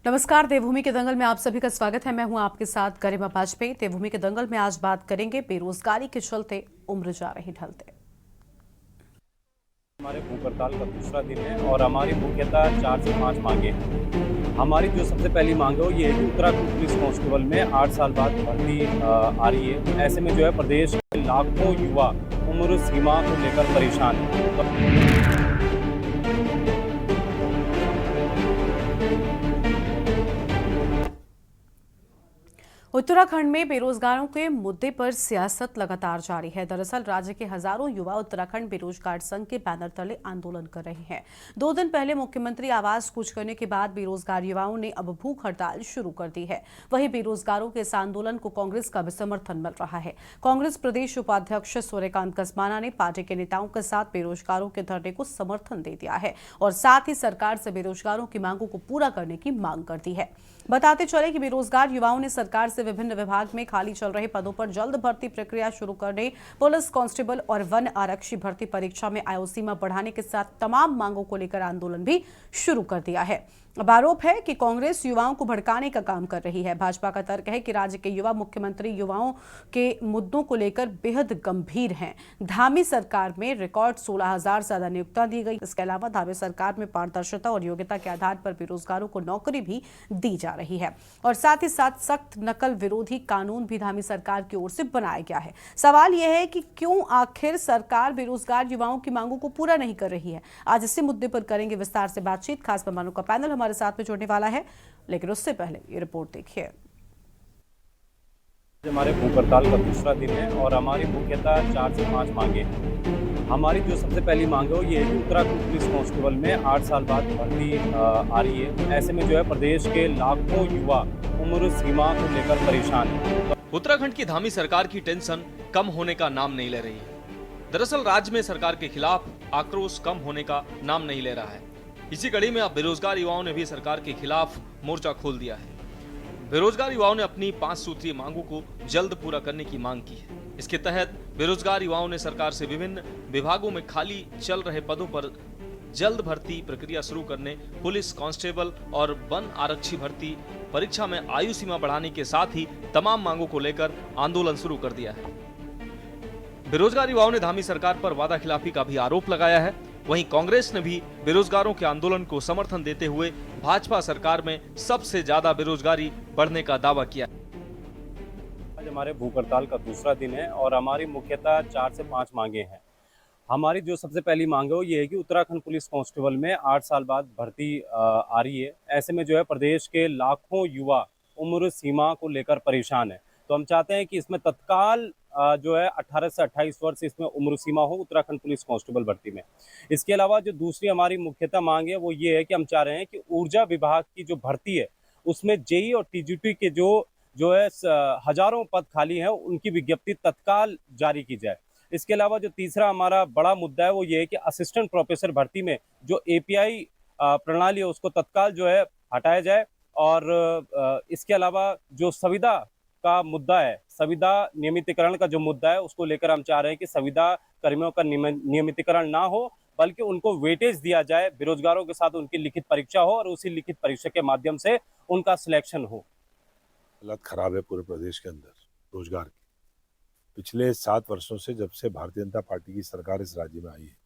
नमस्कार। देवभूमि के दंगल में आप सभी का स्वागत है। मैं हूं आपके साथ गरिमा वाजपेयी। देवभूमि के दंगल में आज बात करेंगे बेरोजगारी के चलते उम्र जा रही ढलते। हमारे भूख हड़ताल का दूसरा दिन है और हमारी मुख्यतः 4 से 5 मांगे हैं। हमारी जो सबसे पहली मांग है वो ये है कि उत्तराखंड पुलिस कांस्टेबल में 8 साल बाद भर्ती आ रही है। ऐसे में जो है प्रदेश के लाखों युवा उम्र सीमा को लेकर परेशान है। उत्तराखंड में बेरोजगारों के मुद्दे पर सियासत लगातार जारी है। दरअसल राज्य के हजारों युवा उत्तराखंड बेरोजगार संघ के बैनर तले आंदोलन कर रहे हैं। 2 दिन पहले मुख्यमंत्री आवास कूच करने के बाद बेरोजगार युवाओं ने अब भूख हड़ताल शुरू कर दी है। वहीं बेरोजगारों के इस आंदोलन को कांग्रेस का भी समर्थन मिल रहा है। कांग्रेस प्रदेश उपाध्यक्ष सूर्यकांत कसमाना ने पार्टी के नेताओं के साथ बेरोजगारों के धरने को समर्थन दे दिया है और साथ ही सरकार से बेरोजगारों की मांगों को पूरा करने की मांग कर दी है। बताते चले कि बेरोजगार युवाओं ने सरकार से विभिन्न विभाग में खाली चल रहे पदों पर जल्द भर्ती प्रक्रिया शुरू करने, पुलिस कांस्टेबल और वन आरक्षी भर्ती परीक्षा में आयु सीमा बढ़ाने के साथ तमाम मांगों को लेकर आंदोलन भी शुरू कर दिया है। अब आरोप है कि कांग्रेस युवाओं को भड़काने का काम कर रही है। भाजपा का तर्क है कि राज्य के युवा मुख्यमंत्री युवाओं के मुद्दों को लेकर बेहद गंभीर हैं। धामी सरकार में रिकॉर्ड 16,000 से ज्यादा नियुक्तियां दी गई। इसके अलावा धामी सरकार में पारदर्शिता और योग्यता के आधार पर बेरोजगारों को नौकरी भी दी जा रही है और साथ ही साथ सख्त नकल विरोधी कानून भी धामी सरकार की ओर से बनाया गया है। सवाल यह है कि क्यों आखिर सरकार बेरोजगार युवाओं की मांगों को पूरा नहीं कर रही है। आज इसी मुद्दे पर करेंगे विस्तार से बातचीत। खास मेहमानों का पैनल हमारे साथ में जुड़ने वाला है, लेकिन उससे पहले ये रिपोर्ट देखिए। हमारे भूख हड़ताल का दूसरा दिन है और हमारी मुख्यतः 4 से 5 मांगे हैं। हमारी जो सबसे पहली मांग है वो ये है कि उत्तराखंड पुलिस कांस्टेबल में 8 साल बाद भर्ती आ रही है। ऐसे में जो है प्रदेश के लाखों युवा उम्र सीमा को लेकर परेशान है। उत्तराखंड की धामी सरकार की टेंशन कम होने का नाम नहीं ले रही है। दरअसल राज्य में सरकार के खिलाफ आक्रोश कम होने का नाम नहीं ले रहा है। इसी कड़ी में अब बेरोजगार युवाओं ने भी सरकार के खिलाफ मोर्चा खोल दिया है। बेरोजगार युवाओं ने अपनी 5 सूत्रीय मांगों को जल्द पूरा करने की मांग की है। इसके तहत बेरोजगार युवाओं ने सरकार से विभिन्न विभागों में खाली चल रहे पदों पर जल्द भर्ती प्रक्रिया शुरू करने, पुलिस कांस्टेबल और वन आरक्षी भर्ती परीक्षा में आयु सीमा बढ़ाने के साथ ही तमाम मांगों को लेकर आंदोलन शुरू कर दिया है। बेरोजगार युवाओं ने धामी सरकार पर वादा खिलाफी का भी आरोप लगाया है। वहीं कांग्रेस ने भी बेरोजगारों के आंदोलन को समर्थन देते हुए भाजपा सरकार में सबसे ज्यादा बेरोजगारी बढ़ने का दावा किया। आज हमारे भूख हड़ताल का दूसरा दिन है और हमारी मुख्यतः 4 से 5 मांगे हैं। हमारी जो सबसे पहली मांग है वो ये है कि उत्तराखंड पुलिस कांस्टेबल में 8 साल बाद भर्ती आ रही है। ऐसे में जो है प्रदेश के लाखों युवा उम्र सीमा को लेकर परेशान है। तो हम चाहते हैं कि इसमें तत्काल जो है 18 से 28 वर्ष इसमें उम्र सीमा हो उत्तराखंड पुलिस कांस्टेबल भर्ती में। इसके अलावा जो दूसरी हमारी मुख्यतः मांग है वो ये है कि हम चाह रहे हैं कि ऊर्जा विभाग की जो भर्ती है उसमें जेई और टीजीटी के जो है हजारों पद खाली हैं, उनकी विज्ञप्ति तत्काल जारी की जाए। इसके अलावा जो तीसरा हमारा बड़ा मुद्दा है वो ये है कि असिस्टेंट प्रोफेसर भर्ती में जो एपीआई प्रणाली है उसको तत्काल जो है हटाया जाए और इसके अलावा जो संविदा का मुद्दा है, संविदा नियमितीकरण का जो मुद्दा है उसको लेकर हम चाह रहे हैं कि संविदा कर्मियों का नियमितीकरण ना हो बल्कि उनको वेटेज दिया जाए, बेरोजगारों के साथ उनकी लिखित परीक्षा हो और उसी लिखित परीक्षा के माध्यम से उनका सिलेक्शन हो। हालत खराब है पूरे प्रदेश के अंदर रोजगार की। पिछले 7 वर्षों से जब से भारतीय जनता पार्टी की सरकार इस राज्य में आई है,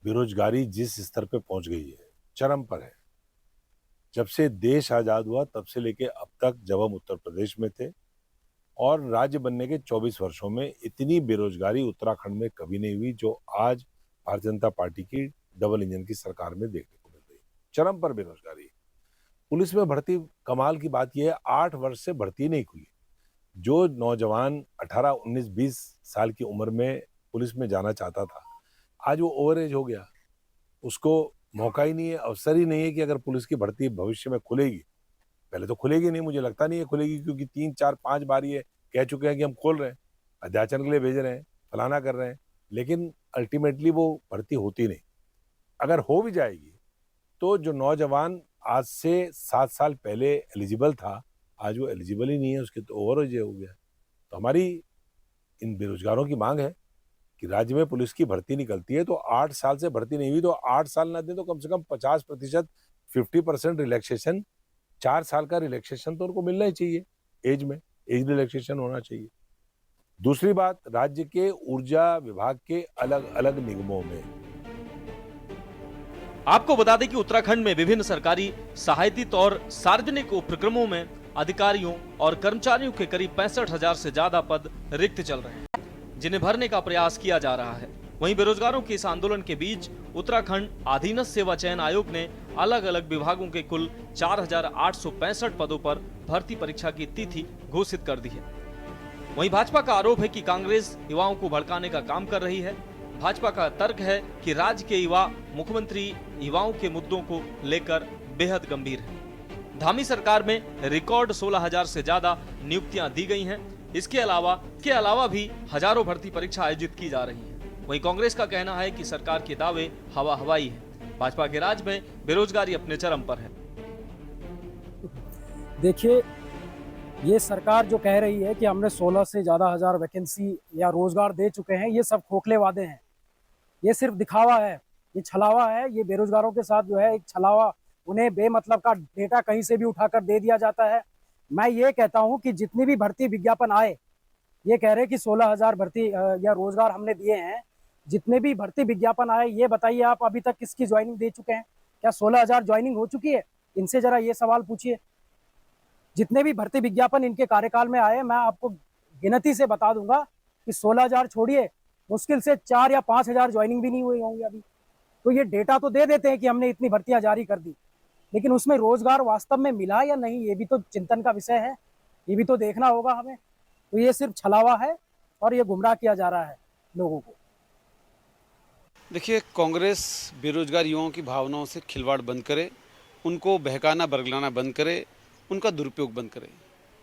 बेरोजगारी जिस स्तर पे पहुंच गई है, चरम पर है। जब से देश आजाद हुआ तब से लेके अब तक जब हम उत्तर प्रदेश में थे और राज्य बनने के 24 वर्षों में इतनी बेरोजगारी उत्तराखंड में कभी नहीं हुई जो आज भारतीय जनता पार्टी की डबल इंजन की सरकार में देखने को मिल रही है। चरम पर बेरोजगारी। पुलिस में भर्ती, कमाल की बात यह है 8 वर्ष से भर्ती नहीं खुली। जो नौजवान 18, 19, 20 साल की उम्र में पुलिस में जाना चाहता था, आज वो ओवर एज हो गया, उसको मौका ही नहीं है, अवसर ही नहीं है कि अगर पुलिस की भर्ती भविष्य में खुलेगी। पहले तो खुलेगी नहीं, मुझे लगता नहीं है खुलेगी, क्योंकि 3, 4, 5 बार ये कह चुके हैं कि हम खोल रहे हैं, अध्याचन के लिए भेज रहे हैं, फलाना कर रहे हैं, लेकिन अल्टीमेटली वो भर्ती होती नहीं। अगर हो भी जाएगी तो जो नौजवान आज से 7 साल पहले एलिजिबल था, आज वो एलिजिबल ही नहीं है, उसके तो ओवर एज हो गया। तो हमारी इन बेरोजगारों की मांग है कि राज्य में पुलिस की भर्ती निकलती है तो 8 साल से भर्ती नहीं हुई तो 8 साल ना दें तो कम से कम 50%, 50% रिलैक्सेशन 4 साल का रिलैक्सेशन तो उनको मिलना ही चाहिए, एज रिलैक्सेशन होना चाहिए। दूसरी बात, राज्य के ऊर्जा विभाग के अलग अलग निगमों में आपको बता दें कि उत्तराखंड में विभिन्न सरकारी सहायतित और सार्वजनिक उपक्रमों में अधिकारियों और कर्मचारियों के करीब 65,000 से ज्यादा पद रिक्त चल रहे हैं, जिन्हें भरने का प्रयास किया जा रहा है। वहीं बेरोजगारों के इस आंदोलन के बीच उत्तराखंड अधीनस्थ सेवा चयन आयोग ने अलग अलग विभागों के कुल 4,865 पदों पर भर्ती परीक्षा की तिथि घोषित कर दी है। वहीं भाजपा का आरोप है कि कांग्रेस युवाओं को भड़काने का काम कर रही है। भाजपा का तर्क है कि राज्य के युवा मुख्यमंत्री युवाओं के मुद्दों को लेकर बेहद गंभीर है। धामी सरकार में रिकॉर्ड 16,000 से ज्यादा नियुक्तियां दी गई हैं। इसके अलावा भी हजारों भर्ती परीक्षा आयोजित की जा रही हैं। वहीं कांग्रेस का कहना है कि सरकार के दावे हवा हवाई है। भाजपा के राज में बेरोजगारी अपने चरम पर है। देखिए, ये सरकार जो कह रही है कि हमने 16 से ज़्यादा हजार वैकेंसी या रोजगार दे चुके हैं, ये सब खोखले वादे हैं। ये सिर्फ दिखावा है, ये छलावा है। ये बेरोजगारों के साथ जो है एक छलावा, उन्हें बेमतलब का डेटा कहीं से भी उठाकर दे दिया जाता है। मैं ये कहता हूँ कि जितनी भी भर्ती विज्ञापन आए, ये कह रहे हैं कि 16,000 भर्ती या रोजगार हमने दिए हैं। जितने भी भर्ती विज्ञापन आए, ये बताइए आप अभी तक किसकी ज्वाइनिंग दे चुके हैं? क्या 16,000 ज्वाइनिंग हो चुकी है? इनसे जरा ये सवाल पूछिए। जितने भी भर्ती विज्ञापन इनके कार्यकाल में आए, मैं आपको गिनती से बता दूंगा कि 16,000 छोड़िए, मुश्किल से 4 या 5,000 ज्वाइनिंग भी नहीं हुई होंगी अभी। तो ये डेटा तो दे देते हैं कि हमने इतनी भर्तियां जारी कर दी, लेकिन उसमें रोजगार वास्तव में मिला या नहीं, ये भी तो चिंतन का विषय है। ये भी तो देखना होगा हमें। तो ये सिर्फ छलावा है और ये गुमराह किया जा रहा है लोगों को। देखिए, कांग्रेस बेरोजगार युवाओं की भावनाओं से खिलवाड़ बंद करे, उनको बहकाना बरगलाना बंद करे, उनका दुरुपयोग बंद करे।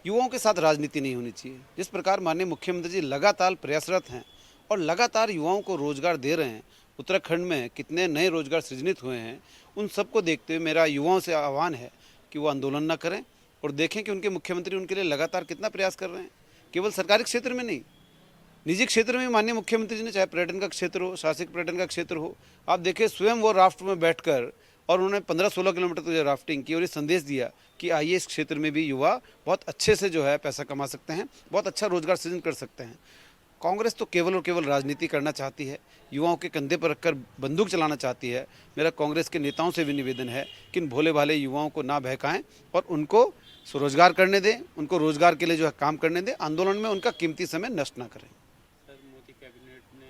युवाओं के साथ राजनीति नहीं होनी चाहिए। जिस प्रकार माननीय मुख्यमंत्री जी लगातार प्रयासरत हैं और लगातार युवाओं को रोजगार दे रहे हैं, उत्तराखंड में कितने नए रोजगार सृजित हुए हैं, उन सबको देखते हुए मेरा युवाओं से आह्वान है कि वो आंदोलन न करें और देखें कि उनके मुख्यमंत्री उनके लिए लगातार कितना प्रयास कर रहे हैं। केवल सरकारी क्षेत्र में नहीं, निजी क्षेत्र में माननीय मुख्यमंत्री जी ने, चाहे पर्यटन का क्षेत्र हो, साहसिक पर्यटन का क्षेत्र हो, आप देखें स्वयं वो राफ्ट में बैठकर और उन्होंने 15-16 किलोमीटर तक राफ्टिंग की और ये संदेश दिया कि आइए इस क्षेत्र में भी युवा बहुत अच्छे से जो है पैसा कमा सकते हैं, बहुत अच्छा रोजगार सृजन कर सकते हैं। कांग्रेस तो केवल और केवल राजनीति करना चाहती है, युवाओं के कंधे पर रखकर बंदूक चलाना चाहती है। मेरा कांग्रेस के नेताओं से भी निवेदन है कि इन भोले भाले युवाओं को ना बहकाएं और उनको स्वरोजगार करने दें, उनको रोजगार के लिए जो है काम करने दें, आंदोलन में उनका कीमती समय नष्ट ना करें।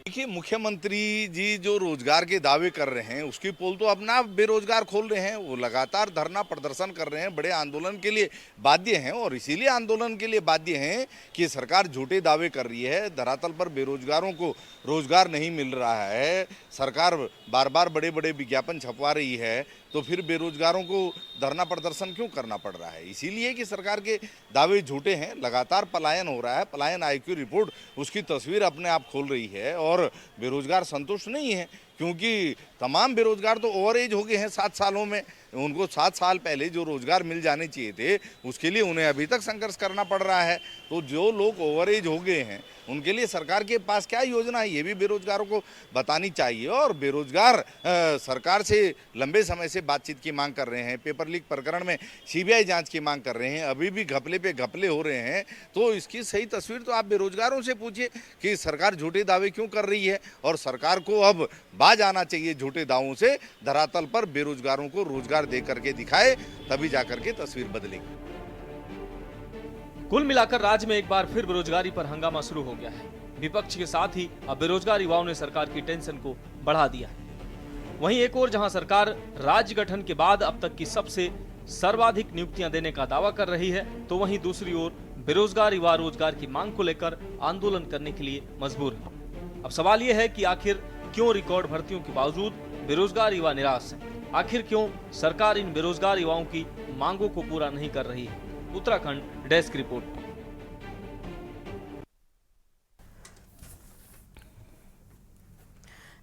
देखिए, मुख्यमंत्री जी जो रोजगार के दावे कर रहे हैं, उसकी पोल तो अपना बेरोजगार खोल रहे हैं। वो लगातार धरना प्रदर्शन कर रहे हैं, बड़े आंदोलन के लिए बाध्य हैं और इसीलिए आंदोलन के लिए बाध्य हैं कि सरकार झूठे दावे कर रही है, धरातल पर बेरोजगारों को रोजगार नहीं मिल रहा है, सरकार बार बार बड़े बड़े विज्ञापन छपवा रही है, तो फिर बेरोजगारों को धरना प्रदर्शन क्यों करना पड़ रहा है? इसीलिए कि सरकार के दावे झूठे हैं, लगातार पलायन हो रहा है। पलायन आयोग की रिपोर्ट उसकी तस्वीर अपने आप खोल रही है और बेरोजगार संतुष्ट नहीं है, क्योंकि तमाम बेरोजगार तो ओवर एज हो गए हैं 7 सालों में। उनको 7 साल पहले जो रोजगार मिल जाने चाहिए थे, उसके लिए उन्हें अभी तक संघर्ष करना पड़ रहा है। तो जो लोग ओवर एज हो गए हैं, उनके लिए सरकार के पास क्या योजना है, ये भी बेरोजगारों को बतानी चाहिए। और बेरोजगार सरकार से लंबे समय से बातचीत की मांग कर रहे हैं, पेपर लीक प्रकरण में सीबीआई जांच की मांग कर रहे हैं, अभी भी घपले पे घपले हो रहे हैं। तो इसकी सही तस्वीर तो आप बेरोजगारों से पूछिए कि सरकार झूठे दावे क्यों कर रही है, और सरकार को अब बाज आना चाहिए झूठे दावों से, धरातल पर बेरोजगारों को रोजगार दे करके दिखाए, तभी जाकर के तस्वीर बदलेगी। कुल मिलाकर राज्य में एक बार फिर बेरोजगारी पर हंगामा शुरू हो गया है। विपक्ष के साथ ही अब बेरोजगार युवाओं ने सरकार की टेंशन को बढ़ा दिया है। वहीं एक ओर जहां सरकार राज्य गठन के बाद अब तक की सबसे सर्वाधिक नियुक्तियां देने का दावा कर रही है, तो वहीं दूसरी ओर बेरोजगार युवा रोजगार की मांग को लेकर आंदोलन करने के लिए मजबूर है। अब सवाल यह है कि आखिर क्यों रिकॉर्ड भर्तियों के बावजूद बेरोजगार युवा निराश है? आखिर क्यों सरकार इन बेरोजगार युवाओं की मांगों को पूरा नहीं कर रही है? Uttarakhand desk report.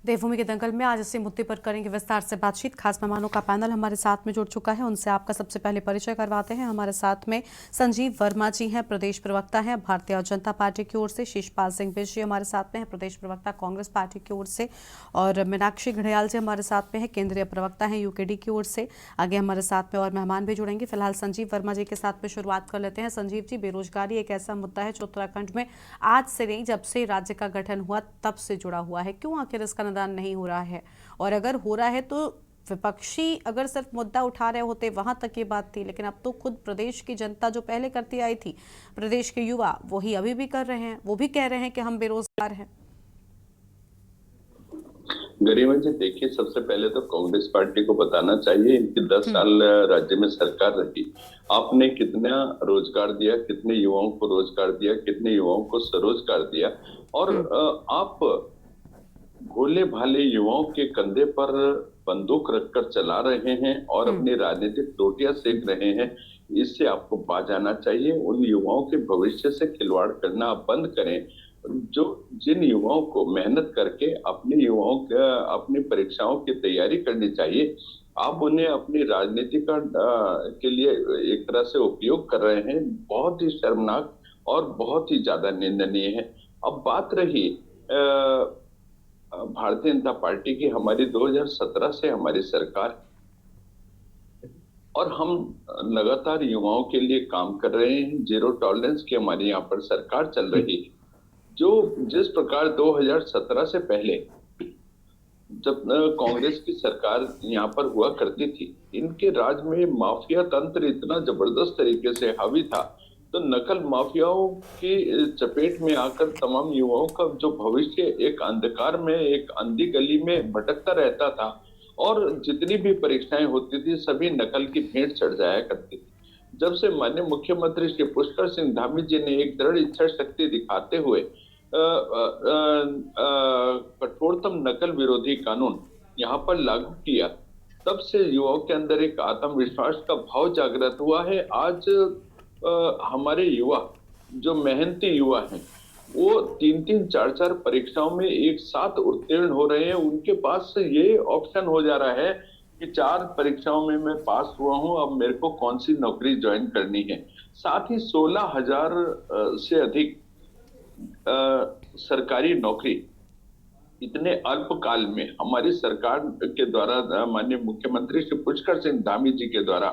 देवभूमि के दंगल में आज इसी मुद्दे पर करेंगे विस्तार से बातचीत। खास मेहमानों का पैनल हमारे साथ में जुड़ चुका है, उनसे आपका सबसे पहले परिचय करवाते हैं। हमारे साथ में संजीव वर्मा जी हैं, प्रदेश प्रवक्ता हैं भारतीय जनता पार्टी की ओर से। शिषपाल सिंह बिष्ट जी हमारे साथ में हैं, प्रदेश प्रवक्ता कांग्रेस पार्टी की ओर से। और मीनाक्षी घड़ियाल जी हमारे साथ में है, केंद्रीय प्रवक्ता हैं यूकेडी की ओर से। आगे हमारे साथ में और मेहमान भी जुड़ेंगे। फिलहाल संजीव वर्मा जी के साथ में शुरुआत कर लेते हैं। संजीव जी, बेरोजगारी एक ऐसा मुद्दा है जो उत्तराखंड में आज से नहीं, जब से राज्य का गठन हुआ तब से जुड़ा हुआ है। क्यों आखिर इसका निदान नहीं हो रहा है? और अगर हो रहा है तो विपक्षी अगर सिर्फ मुद्दा उठा रहे होते वहां तक ये बात थी, लेकिन अब तो खुद प्रदेश की जनता जो पहले करती आई थी, प्रदेश के युवा वही अभी भी कर रहे हैं। वो भी कह रहे हैं कि हम बेरोजगार हैं। गरिमा जी, देखिए, सबसे पहले तो कांग्रेस पार्टी को बताना चाहिए इनकी 10 साल राज्य में सरकार रही। आपने कितना रोजगार दिया, कितने युवाओं को रोजगार दिया, कितने युवाओं को स्वरोजगार दिया। और आप भोले भाले युवाओं के कंधे पर बंदूक रखकर चला रहे हैं और अपनी राजनीतिक रोटियां सेक रहे हैं। इससे आपको बाज आना चाहिए। उन युवाओं के भविष्य से खिलवाड़ करना आप बंद करें। जिन युवाओं को मेहनत करके अपनी परीक्षाओं की तैयारी करनी चाहिए, आप उन्हें अपनी राजनीति के लिए एक तरह से उपयोग कर रहे हैं। बहुत ही शर्मनाक और बहुत ही ज्यादा निंदनीय है। अब बात रही भारतीय जनता पार्टी की, हमारी 2017 से हमारी सरकार और हम लगातार युवाओं के लिए काम कर रहे हैं। जीरो टॉलरेंस की हमारी यहाँ पर सरकार चल रही है। जिस प्रकार 2017 से पहले जब कांग्रेस की सरकार यहाँ पर हुआ करती थी, इनके राज में माफिया तंत्र इतना जबरदस्त तरीके से हावी था, तो नकल माफियाओं की चपेट में आकर तमाम युवाओं का जो भविष्य एक अंधकार में, एक अंधी गली में भटकता रहता था और जितनी भी परीक्षाएं होती थी सभी नकल की भेंट चढ़ जाया करती थी। जब से माननीय मुख्यमंत्री श्री पुष्कर सिंह धामी जी ने एक दृढ़ इच्छा शक्ति दिखाते हुए कठोरतम नकल विरोधी कानून यहाँ पर लागू किया, तब से युवाओं के अंदर एक आत्मविश्वास का भाव जागृत हुआ है। आज हमारे युवा जो मेहनती युवा हैं, वो 3-3, 4-4 परीक्षाओं में एक साथ उत्तीर्ण हो रहे हैं। उनके पास ये ऑप्शन हो जा रहा है कि 4 परीक्षाओं में मैं पास हुआ हूं, अब मेरे को कौन सी नौकरी ज्वाइन करनी है। साथ ही 16,000 से अधिक सरकारी नौकरी इतने अल्पकाल में हमारी सरकार के द्वारा, माननीय मुख्यमंत्री श्री पुष्कर सिंह धामी जी के द्वारा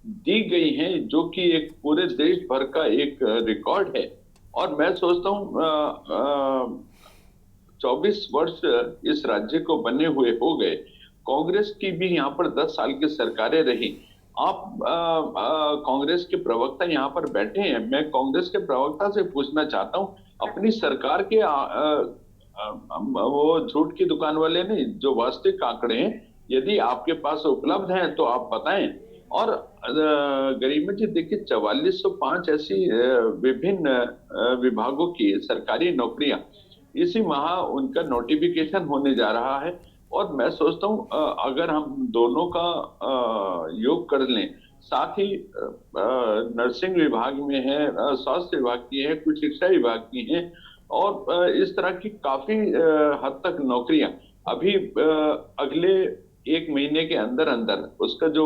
दी गई हैं, जो कि एक पूरे देश भर का एक रिकॉर्ड है। और मैं सोचता हूं 24 वर्ष इस राज्य को बने हुए हो गए। कांग्रेस की भी यहाँ पर 10 साल की सरकारें रही। आप कांग्रेस के प्रवक्ता यहाँ पर बैठे हैं, मैं कांग्रेस के प्रवक्ता से पूछना चाहता हूँ, अपनी सरकार के वो झूठ की दुकान वाले नहीं, जो वास्तविक आंकड़े हैं यदि आपके पास उपलब्ध हैं तो आप बताएं। और गरिमा जी, देखिए, 4405 ऐसी विभिन्न विभागों की सरकारी नौकरियां इसी माह उनका नोटिफिकेशन होने जा रहा है। और मैं सोचता हूं अगर हम दोनों का योग कर लें, साथ ही नर्सिंग विभाग में है, स्वास्थ्य विभाग की है, कुछ शिक्षा विभाग की है, और इस तरह की काफी हद तक नौकरियां अभी अगले 1 महीने के अंदर अंदर उसका जो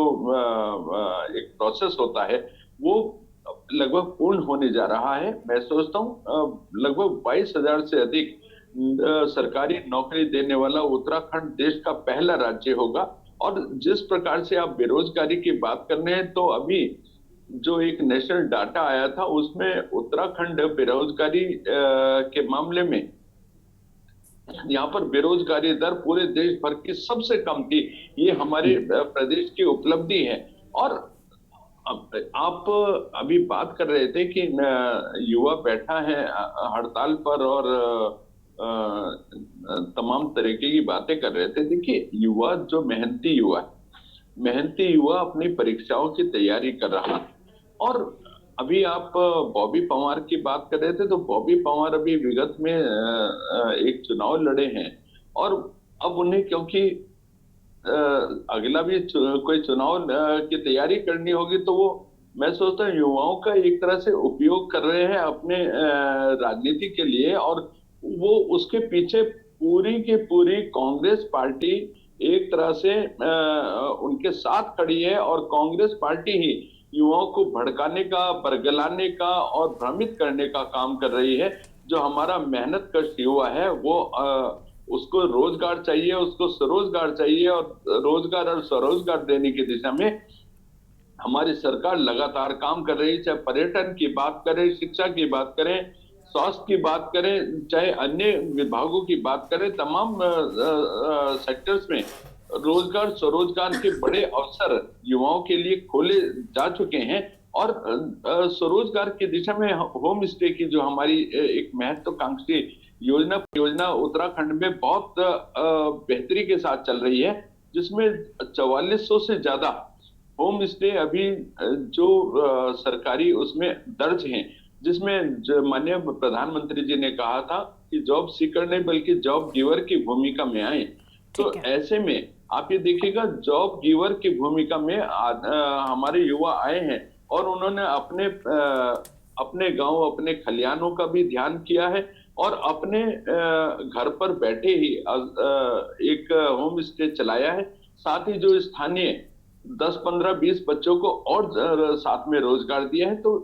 एक प्रोसेस होता है वो लगभग पूर्ण होने जा रहा है। मैं सोचता हूँ लगभग 22,000 से अधिक सरकारी नौकरी देने वाला उत्तराखंड देश का पहला राज्य होगा। और जिस प्रकार से आप बेरोजगारी की बात कर रहे हैं, तो अभी जो एक नेशनल डाटा आया था उसमें उत्तराखंड बेरोजगारी के मामले में यहाँ पर बेरोजगारी दर पूरे देश भर की सबसे कम थी। ये हमारे प्रदेश की उपलब्धि है। और आप अभी बात कर रहे थे कि युवा बैठा है हड़ताल पर और तमाम तरीके की बातें कर रहे थे। देखिए, युवा जो मेहनती युवा अपनी परीक्षाओं की तैयारी कर रहा है। और अभी आप बॉबी पंवार की बात कर रहे थे, तो बॉबी पंवार अभी विगत में एक चुनाव लड़े हैं और अब उन्हें क्योंकि अगला भी कोई चुनाव की तैयारी करनी होगी, तो वो, मैं सोचता हूँ, युवाओं का एक तरह से उपयोग कर रहे हैं अपने राजनीति के लिए। और वो उसके पीछे पूरी की पूरी कांग्रेस पार्टी एक तरह से उनके साथ खड़ी है और कांग्रेस पार्टी ही युवाओं को भड़काने का, बरगलाने का और भ्रमित करने का काम कर रही है। जो हमारा मेहनत कश युवा है वो उसको रोजगार चाहिए, उसको स्वरोजगार चाहिए और रोजगार और स्वरोजगार देने की दिशा में हमारी सरकार लगातार काम कर रही है। चाहे पर्यटन की बात करें, शिक्षा की बात करें, स्वास्थ्य की बात करें, चाहे अन्य विभागों की बात करें, तमाम सेक्टर्स में रोजगार स्वरोजगार के बड़े अवसर युवाओं के लिए खोले जा चुके हैं। और स्वरोजगार की दिशा में होम स्टे की जो हमारी एक महत्वाकांक्षी योजना उत्तराखंड में बहुत बेहतरी के साथ चल रही है, जिसमें 4400 से ज्यादा होम स्टे अभी जो सरकारी उसमें दर्ज हैं, जिसमें माननीय प्रधानमंत्री जी ने कहा था कि जॉब सीकर नहीं बल्कि जॉब गिवर की भूमिका में आए। तो ऐसे में आप ये देखिएगा, जॉब गिवर की भूमिका में हमारे युवा आए हैं और उन्होंने अपने गांव, अपने खलियानों का भी ध्यान किया है और अपने घर पर बैठे ही एक होम स्टे चलाया है। साथ ही जो स्थानीय 10, 15, 20 बच्चों को और साथ में रोजगार दिया है। तो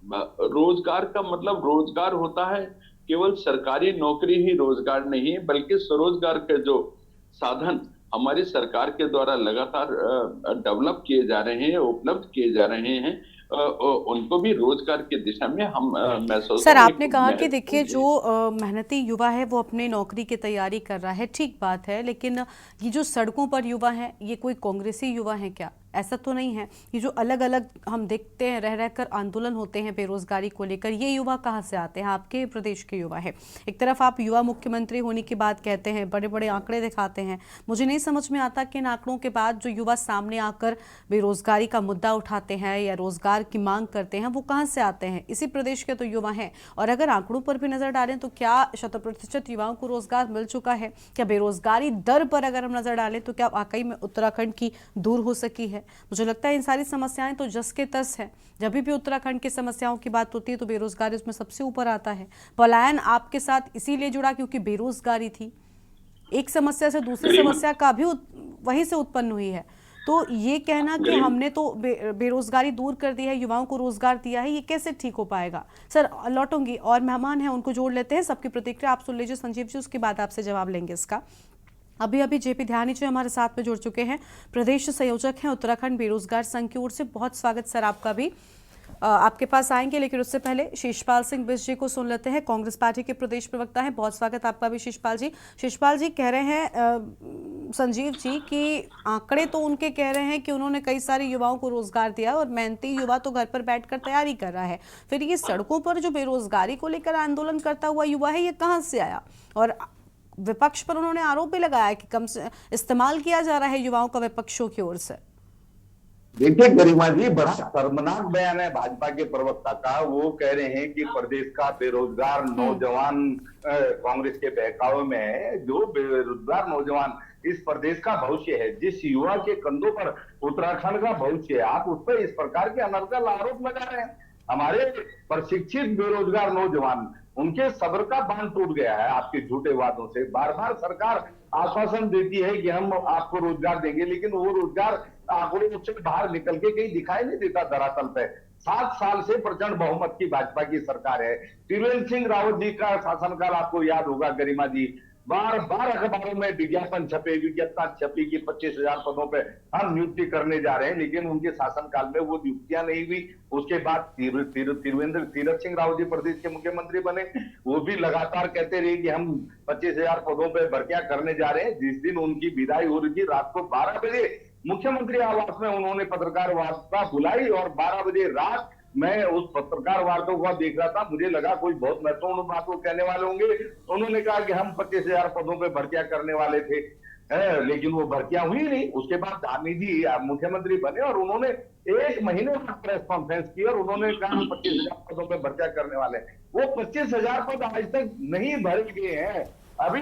रोजगार का मतलब रोजगार होता है, केवल सरकारी नौकरी ही रोजगार नहीं है, बल्कि स्वरोजगार के जो साधन हमारी सरकार के द्वारा लगातार डेवलप किए जा रहे हैं, उपलब्ध किए जा रहे हैं, उनको भी रोजगार की दिशा में हम महसूस। सर, आपने कहा कि देखिए जो मेहनती युवा है वो अपने नौकरी की तैयारी कर रहा है, ठीक बात है, लेकिन ये जो सड़कों पर युवा हैं ये कोई कांग्रेसी युवा है क्या? ऐसा तो नहीं है। ये जो अलग अलग हम देखते हैं रह रहकर आंदोलन होते हैं बेरोजगारी को लेकर, ये युवा कहाँ से आते हैं? आपके प्रदेश के युवा है। एक तरफ आप युवा मुख्यमंत्री होने की बात कहते हैं, बड़े बड़े आंकड़े दिखाते हैं, मुझे नहीं समझ में आता कि इन आंकड़ों के बाद जो युवा सामने आकर बेरोजगारी का मुद्दा उठाते हैं या रोजगार की मांग करते हैं वो कहाँ से आते हैं? इसी प्रदेश के तो युवा हैं। और अगर आंकड़ों पर भी नजर डालें तो क्या 100% युवाओं को रोजगार मिल चुका है? क्या बेरोजगारी दर पर अगर हम नजर डालें तो क्या वाकई में उत्तराखंड की दूर हो सकी है? मुझे लगता है इन सारी समस्याएं तो जस के तस है। जब भी उत्तराखंड की समस्याओं की बात होती है तो बेरोजगारी उसमें सबसे ऊपर आता है। पलायन आपके साथ इसीलिए जुड़ा क्योंकि बेरोजगारी थी। एक समस्या से दूसरी समस्या का भी वहीं से उत्पन्न हुई है। तो ये कहना कि हमने तो बेरोजगारी दूर कर दी है, युवाओं को रोजगार दिया है, ये कैसे ठीक हो पाएगा? सर लौटूंगी और मेहमान हैं उनको जोड़ लेते हैं, सबकी प्रतिक्रिया आप सुन लीजिए संजीव जी, उसके बाद आपसे जवाब लेंगे इसका। अभी जेपी ध्यानी जी हमारे साथ में जुड़ चुके हैं, प्रदेश संयोजक हैं उत्तराखंड बेरोजगार संघ की ओर से। बहुत स्वागत सर आपका भी, आपके पास आएंगे, लेकिन उससे पहले शिषपाल सिंह बिष्ट जी को सुन लेते हैं, कांग्रेस पार्टी के प्रदेश प्रवक्ता हैं। बहुत स्वागत आपका भी शिषपाल जी। शिषपाल जी कह रहे हैं संजीव जी कि आंकड़े तो उनके कह रहे हैं कि उन्होंने कई सारे युवाओं को रोजगार दिया और मेहनती युवा तो घर पर बैठकर तैयारी कर रहा है, फिर ये सड़कों पर जो बेरोजगारी को लेकर आंदोलन करता हुआ युवा है ये कहाँ से आया? और विपक्ष पर उन्होंने आरोप भी लगाया कि कम से इस्तेमाल किया जा रहा है युवाओं का विपक्षों की ओर से। देखिए गरिमा जी, बड़ा शर्मनाक बयान है भाजपा के प्रवक्ता का। वो कह रहे हैं कि प्रदेश का बेरोजगार नौजवान कांग्रेस के बहकावे में है। जो बेरोजगार नौजवान इस प्रदेश का भविष्य है, जिस युवा के कंधों पर उत्तराखंड का भविष्य है, आप उस पर इस प्रकार के अनर्गल आरोप लगा रहे हैं। हमारे प्रशिक्षित बेरोजगार नौजवान, उनके सब्र का बांध टूट गया है आपके झूठे वादों से। बार बार सरकार आश्वासन देती है कि हम आपको रोजगार देंगे, लेकिन वो रोजगार आंकड़ों से बाहर निकल के कहीं दिखाई नहीं देता धरातल पे। 7 साल से प्रचंड बहुमत की भाजपा की सरकार है। त्रिवेंद्र सिंह रावत जी का शासनकाल आपको याद होगा गरिमा जी, बार बार अखबारों में विज्ञापन छपे, विज्ञप्ति छपी कि 25,000 पदों पे हम नियुक्ति करने जा रहे हैं, लेकिन उनके शासनकाल में वो नियुक्तियां नहीं हुई। उसके बाद तीरथ सिंह रावत जी प्रदेश के मुख्यमंत्री बने, वो भी लगातार कहते रहे कि हम 25,000 पदों पे भर्तियां करने जा रहे हैं। जिस दिन उनकी विदाई हो रही थी रात को 12 बजे मुख्यमंत्री आवास में उन्होंने पत्रकार वार्ता बुलाई और 12 बजे रात मैं उस पत्रकार वार्ता को देख रहा था, मुझे लगा कोई बहुत महत्वपूर्ण बात वो कहने वाले होंगे। उन्होंने कहा कि हम 25,000 पदों पे भर्तियां करने वाले थे, लेकिन वो भर्तियां हुई नहीं। उसके बाद धामी जी मुख्यमंत्री बने और उन्होंने 1 महीने बाद प्रेस कॉन्फ्रेंस की और उन्होंने कहा 25,000 पदों पे भर्तियां करने वाले। वो 25,000 पद आज तक नहीं भरे गए हैं। अभी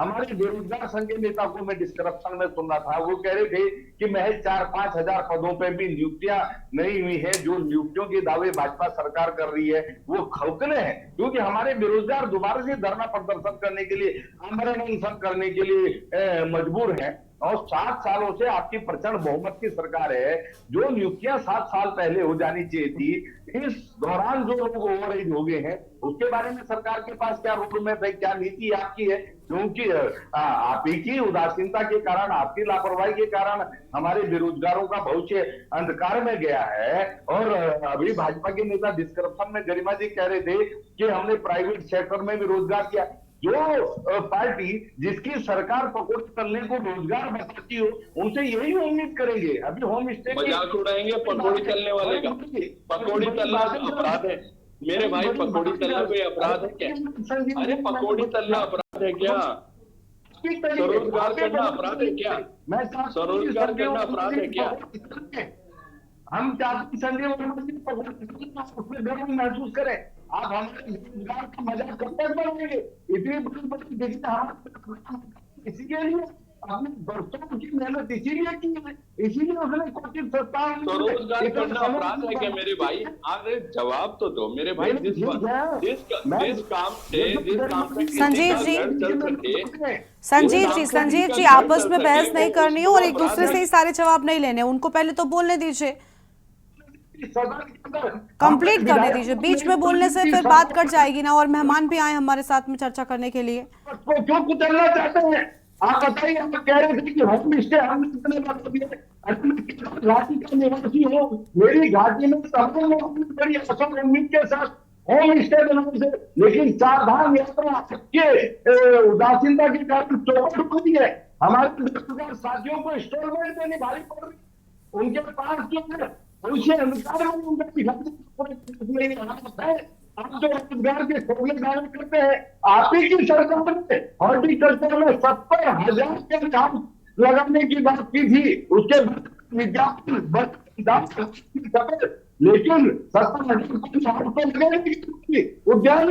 हमारे बेरोजगार संघ के नेता को मैं डिस्क्रिप्शन में सुन रहा था, वो कह रहे थे कि महज 4-5 हजार पदों पे भी नियुक्तियां नहीं हुई है। जो नियुक्तियों के दावे भाजपा सरकार कर रही है वो खौकने हैं, क्योंकि हमारे बेरोजगार दोबारा से धरना प्रदर्शन करने के लिए, आंदोलन अनशन करने के लिए मजबूर हैं। और 7 सालों से आपकी प्रचंड बहुमत की सरकार है। जो नियुक्तियां 7 साल पहले हो जानी चाहिए थी, इस दौरान जो लोग ओवरएज हो गए हैं, उसके बारे में सरकार के पास क्या रोड मैप है, क्या नीति आपकी है? क्योंकि आप ही की उदासीनता के कारण, आपकी लापरवाही के कारण हमारे बेरोजगारों का भविष्य अंधकार में गया है। और अभी भाजपा के नेता डिस्क्रिप्शन में गरिमा जी कह रहे थे कि हमने प्राइवेट सेक्टर में भी रोजगार किया। जो पार्टी जिसकी सरकार पकौड़े तलने को रोजगार बताती हो, उनसे यही उम्मीद करेंगे। अभी होम स्टे मजाक उड़ाएंगे पकौड़ी तलने वाले का। पकौड़ी तलना अपराध है मेरे भाई, पकौड़ी तलना कोई अपराध है क्या? अरे पकौड़ी तलना अपराध है क्या? स्वरोजगार करना अपराध है क्या? स्वरोजगार करना अपराध है क्या? हम चाहते संजय वर्मा जी उसमें गर्व महसूस करें। आप हमारे रोजगार का मजाक कब तक बढ़ेंगे? इतनी बड़ी डिग्री इसी के लिए आपने बरसों की मेहनत इसीलिए की है, इसीलिए उसने कोशिश करता है। स्वरोजगार करना अपराध है क्या मेरे भाई? अरे जवाब तो दो मेरे भाई। जिस काम से संजीव जी आपस में बहस नहीं करनी है और एक दूसरे से ही सारे जवाब नहीं लेने, उनको पहले तो बोलने दीजिए, कंप्लीट करने दीजिए। बीच में बोलने से फिर बात कट जाएगी ना, और मेहमान भी आए हमारे साथ में चर्चा करने के लिए। क्यों कुचलना चाहते हैं आप बताइए? आप कह रहे थे कि होम स्टे हमने कितने बार घाटी का निवासी हो, मेरी घाटी में सबको बड़ी आशा उम्मीद के साथ होम स्टे बनाने से, लेकिन 4 धाम यात्रा के उदासीनता के कारण चौपट हो गई है। हमारे साथियों को इंस्टॉलमेंट देनी भारी पड़ रही, उनके पास जो है उनसे अनुसार आप जो रोजगार के खोखले दावे करते हैं, आप ही की सरकार ने हॉर्टिकल्चर में 70,000 के काम लगाने की बात की थी, उसके विज्ञापन लेकिन 70,000 उद्यान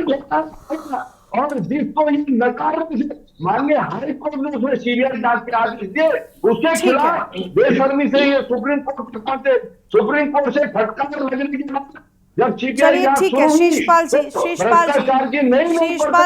और जिसको ये नकारने से माननीय हाईकोर्ट ने उसमें सीरियस जांच के आदेश दिए, उसके खिलाफ बेशर्मी से ये सुप्रीम कोर्ट से फटकार लगने की बात। जब चलिए ठीक है शीशपाल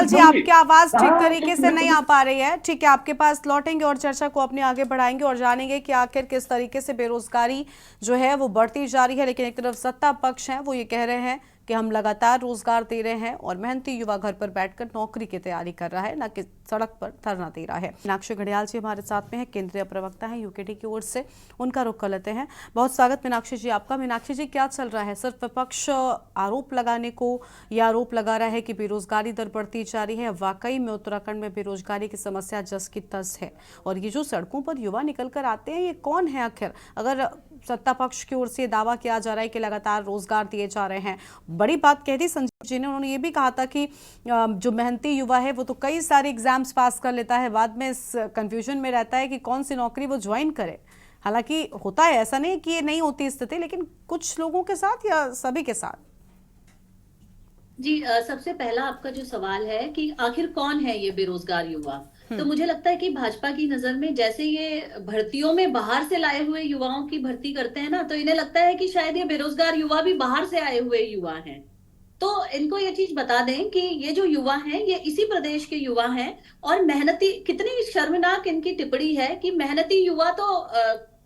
जी आपकी आवाज ठीक तरीके से नहीं आ पा रही है। ठीक है, आपके पास लौटेंगे और चर्चा को अपने आगे बढ़ाएंगे और जानेंगे कि आखिर किस तरीके से बेरोजगारी जो है वो बढ़ती जा रही है। लेकिन एक तरफ सत्ता पक्ष है वो ये कह रहे हैं कि हम लगातार रोजगार दे रहे हैं और मेहनती युवा घर पर बैठकर नौकरी की तैयारी कर रहा है, न कि सड़क पर धरना दे रहा है। मीनाक्षी घड़ियाल जी हमारे साथ में है, केंद्रीय प्रवक्ता है यूकेडी की ओर से, उनका रुख कर लेते हैं। बहुत स्वागत मीनाक्षी जी आपका। मीनाक्षी जी क्या चल रहा है? सिर्फ विपक्ष आरोप लगाने को यह आरोप लगा रहा है कि बेरोजगारी दर बढ़ती जा रही है, वाकई में उत्तराखंड में बेरोजगारी की समस्या जस की तस है, और ये जो सड़कों पर युवा निकल कर आते हैं ये कौन है आखिर? अगर सत्ता पक्ष की ओर से दावा किया जा रहा है कि लगातार रोजगार दिए जा रहे हैं, बड़ी बात कह दी संजीव जी ने। उन्होंने ये भी कहा था कि जो मेहनती युवा है वो तो कई सारे एग्जाम्स पास कर लेता है, बाद में इस कंफ्यूजन में रहता है कि कौन सी नौकरी वो ज्वाइन करे। हालांकि होता है, ऐसा नहीं कि ये नहीं होती स्थिति, लेकिन कुछ लोगों के साथ या सभी के साथ। जी सबसे पहला आपका जो सवाल है कि आखिर कौन है ये बेरोजगार युवा, तो मुझे लगता है कि भाजपा की नजर में जैसे ये भर्तियों में बाहर से लाए हुए युवाओं की भर्ती करते हैं ना, तो इन्हें लगता है कि शायद ये बेरोजगार युवा भी बाहर से आए हुए युवा हैं। तो इनको ये चीज बता दें कि ये जो युवा हैं ये इसी प्रदेश के युवा हैं, और मेहनती, कितनी शर्मनाक इनकी टिप्पणी है कि मेहनती युवा तो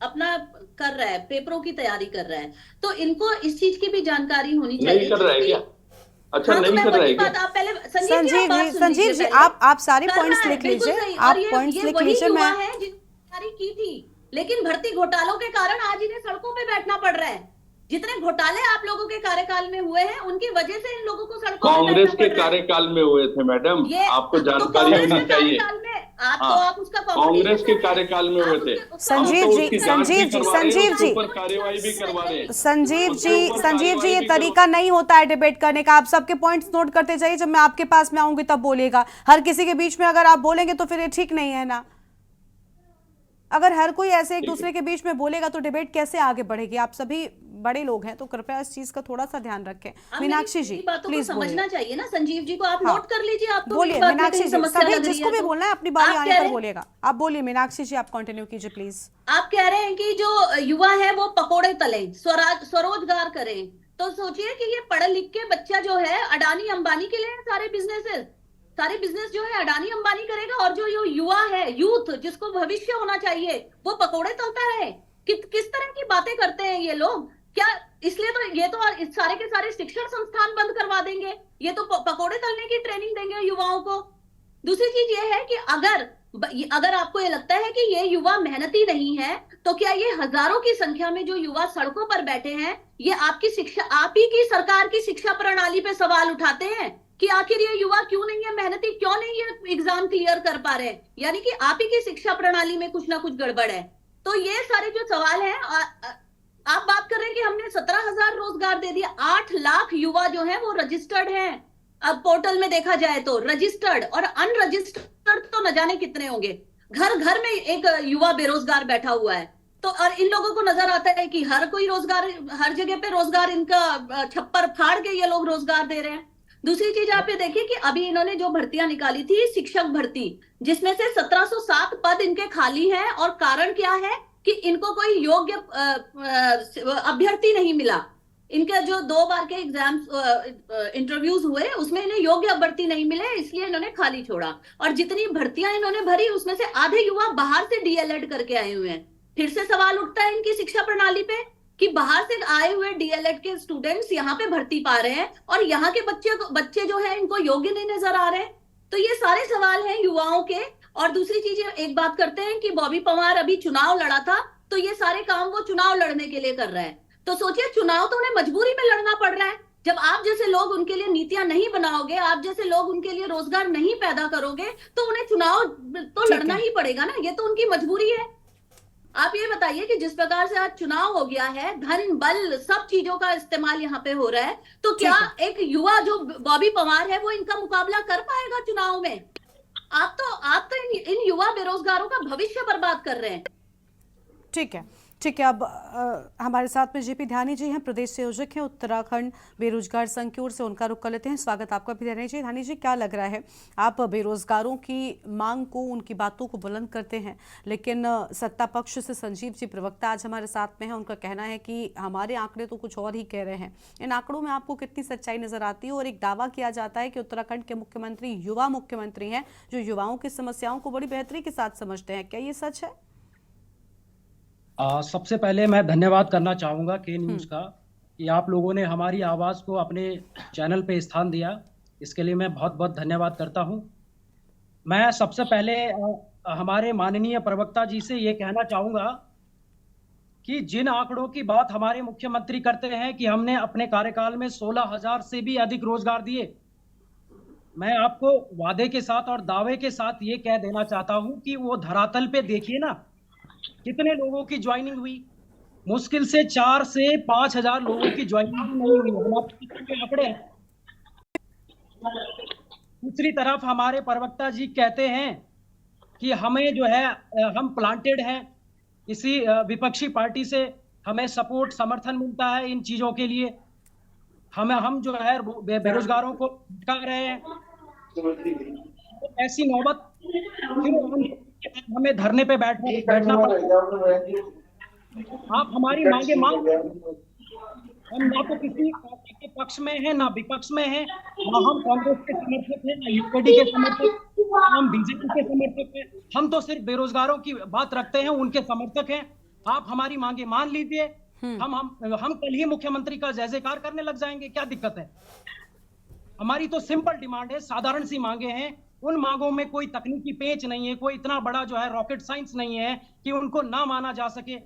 अपना कर रहा है, पेपरों की तैयारी कर रहा है, तो इनको इस चीज की भी जानकारी होनी चाहिए। नहीं कर रहा है क्या? अच्छा, नहीं कर रहा है क्या? आप पहले संजीव जी आप सारे पॉइंट्स लिख लीजिए, आप पॉइंट्स लिख लीजिए। मैं जिन्होंने की थी, लेकिन भर्ती घोटालों के कारण आज इन्हें सड़कों पे बैठना पड़ रहा है। जितने घोटाले आप लोगों के कार्यकाल में हुए हैं उनकी वजह से इन लोगों को सड़कों पे कांग्रेस के कार्यकाल में हुए थे मैडम, आपको जानकारी होनी चाहिए। कांग्रेस के कार्यकाल में हुए थे। संजीव जी ये तरीका नहीं होता है डिबेट करने का। आप सबके पॉइंट्स नोट करते जाइए, जब मैं आपके पास में आऊंगी तब बोलिएगा। हर किसी के बीच में अगर आप बोलेंगे तो फिर ये ठीक नहीं है ना। अगर हर कोई ऐसे एक दूसरे के बीच में बोलेगा तो डिबेट कैसे आगे बढ़ेगी? आप सभी बड़े लोग हैं तो कृपया इस चीज का थोड़ा सा ध्यान रखें। मीनाक्षी जी बातों को प्लीज समझना चाहिए ना। संजीव जी को आप हाँ। नोट कर लीजिए। आपको बोलिए इस बात में मीनाक्षी कहीं जी, समस्या सभी लग रही जिसको भी तो बोलना है अपनी बारी आप आने कह पर रहे बोलिएगा। आप बोलिए मीनाक्षी जी, आप कंटिन्यू कीजिए प्लीज। आप कह रहे हैं कि जो युवा है वो पकोड़े तले स्वरोजगार करें। तो सोचिए कि ये पढ़ लिख के बच्चा जो है अडानी अंबानी के लिए सारे बिजनेस जो है अडानी अंबानी करेगा, और जो युवा है, यूथ जिसको भविष्य होना चाहिए, वो पकोड़े तलता रहे। किस तरह की बातें करते हैं ये लोग? क्या इसलिए तो ये तो सारे के सारे शिक्षण संस्थान बंद करवा देंगे? ये तो पकोड़े तलने की ट्रेनिंग देंगे युवाओं को। दूसरी चीज ये है कि अगर आपको ये लगता है कि ये युवा मेहनती नहीं है, तो क्या ये हजारों की संख्या में जो युवा सड़कों पर बैठे हैं, ये आपकी शिक्षा, आप ही की सरकार की शिक्षा प्रणाली पे सवाल उठाते हैं कि आखिर ये युवा क्यों नहीं है मेहनती, क्यों नहीं ये एग्जाम क्लियर कर पा रहे हैं? यानी कि आप ही की शिक्षा प्रणाली में कुछ ना कुछ गड़बड़ है। तो ये सारे जो सवाल हैं, आप बात कर रहे हैं कि हमने 17,000 रोजगार दे दिया। 8 लाख युवा जो है वो रजिस्टर्ड हैं। अब पोर्टल में देखा जाए तो रजिस्टर्ड और अनरजिस्टर्ड तो न जाने कितने होंगे। घर घर में एक युवा बेरोजगार बैठा हुआ है। तो और इन लोगों को नजर आता है कि हर कोई रोजगार, हर जगह पे रोजगार, इनका छप्पर फाड़ के ये लोग रोजगार दे रहे हैं। दूसरी चीज आप ये देखिए कि अभी इन्होंने जो भर्तियां निकाली थी, शिक्षक भर्ती, जिसमें से 1707 पद इनके खाली हैं। और कारण क्या है कि इनको कोई योग्य अभ्यर्थी नहीं मिला। इनके जो 2 बार के एग्जाम इंटरव्यूज हुए उसमें इन्हें योग्य अभ्यर्थी नहीं मिले, इसलिए इन्होंने खाली छोड़ा। और जितनी भर्तियां इन्होंने भरी उसमें से आधे युवा बाहर से डीएलएड करके आए हुए हैं। फिर से सवाल उठता है इनकी शिक्षा प्रणाली पे कि बाहर से आए हुए डीएलएड के स्टूडेंट्स यहाँ पे भर्ती पा रहे हैं और यहाँ के बच्चे जो है इनको योग्य नहीं नजर आ रहे हैं। तो ये सारे सवाल हैं युवाओं के। और दूसरी चीज एक बात करते हैं कि बॉबी पवार अभी चुनाव लड़ा था, तो ये सारे काम वो चुनाव लड़ने के लिए कर रहा है। तो सोचिए, चुनाव तो उन्हें मजबूरी में लड़ना पड़ रहा है। जब आप जैसे लोग उनके लिए नीतियां नहीं बनाओगे, आप जैसे लोग उनके लिए रोजगार नहीं पैदा करोगे, तो उन्हें चुनाव तो लड़ना ही पड़ेगा ना। ये तो उनकी मजबूरी है। आप ये बताइए कि जिस प्रकार से आज चुनाव हो गया है, धन बल सब चीजों का इस्तेमाल यहाँ पे हो रहा है, तो क्या एक युवा जो बॉबी पवार है वो इनका मुकाबला कर पाएगा चुनाव में? आप तो इन युवा बेरोजगारों का भविष्य बर्बाद कर रहे हैं। ठीक है। अब हमारे साथ में जेपी ध्यानी जी हैं, प्रदेश संयोजक हैं उत्तराखंड बेरोजगार संघ की ओर से। उनका रुख कर लेते हैं। स्वागत आपका भी ध्यानी जी। ध्यानी जी, क्या लग रहा है, आप बेरोजगारों की मांग को, उनकी बातों को बुलंद करते हैं, लेकिन सत्ता पक्ष से संजीव जी प्रवक्ता आज हमारे साथ में हैं। उनका कहना है कि हमारे आंकड़े तो कुछ और ही कह रहे हैं। इन आंकड़ों में आपको कितनी सच्चाई नजर आती है? और एक दावा किया जाता है कि उत्तराखंड के मुख्यमंत्री युवा मुख्यमंत्री हैं, जो युवाओं की समस्याओं को बड़ी बेहतरी के साथ समझते हैं। क्या ये सच है? सबसे पहले मैं धन्यवाद करना चाहूँगा के न्यूज़ का कि आप लोगों ने हमारी आवाज़ को अपने चैनल पे स्थान दिया। इसके लिए मैं बहुत बहुत धन्यवाद करता हूँ। मैं सबसे पहले हमारे माननीय प्रवक्ता जी से ये कहना चाहूँगा कि जिन आंकड़ों की बात हमारे मुख्यमंत्री करते हैं कि हमने अपने कार्यकाल में 16,000 से भी अधिक रोजगार दिए, मैं आपको वादे के साथ और दावे के साथ ये कह देना चाहता हूँ कि वो धरातल पे देखिए ना, कितने लोगों की ज्वाइनिंग हुई। मुश्किल से 4 से 5,000 लोगों की ज्वाइनिंग नहीं हुई। हमारे आंकड़े। दूसरी तरफ हमारे प्रवक्ता जी कहते हैं कि हमें जो है, हम प्लांटेड हैं, किसी विपक्षी पार्टी से हमें सपोर्ट समर्थन मिलता है इन चीजों के लिए। हम जो है बेरोजगारों को भटका रहे हैं। ऐसी नौबत हमें धरने पे बैठना पड़ेगा। आप हमारी मांगे मांग, हम ना तो किसी पार्टी के पक्ष में हैं ना विपक्ष में हैं, ना हम कांग्रेस के समर्थक हैं, ना यूपीडी के समर्थक, ना हम बीजेपी के समर्थक हैं। हम तो सिर्फ बेरोजगारों की बात रखते हैं, उनके समर्थक हैं। आप हमारी मांगे मान लीजिए। हम कल ही मुख्यमंत्री का जय जयकार करने लग जाएंगे। क्या दिक्कत है? हमारी तो सिंपल डिमांड है, साधारण सी मांगे हैं। उन मांगों में कोई तकनीकी पेच नहीं है, कोई इतना बड़ा जो है रॉकेट साइंस नहीं है कि उनको ना माना जा सके।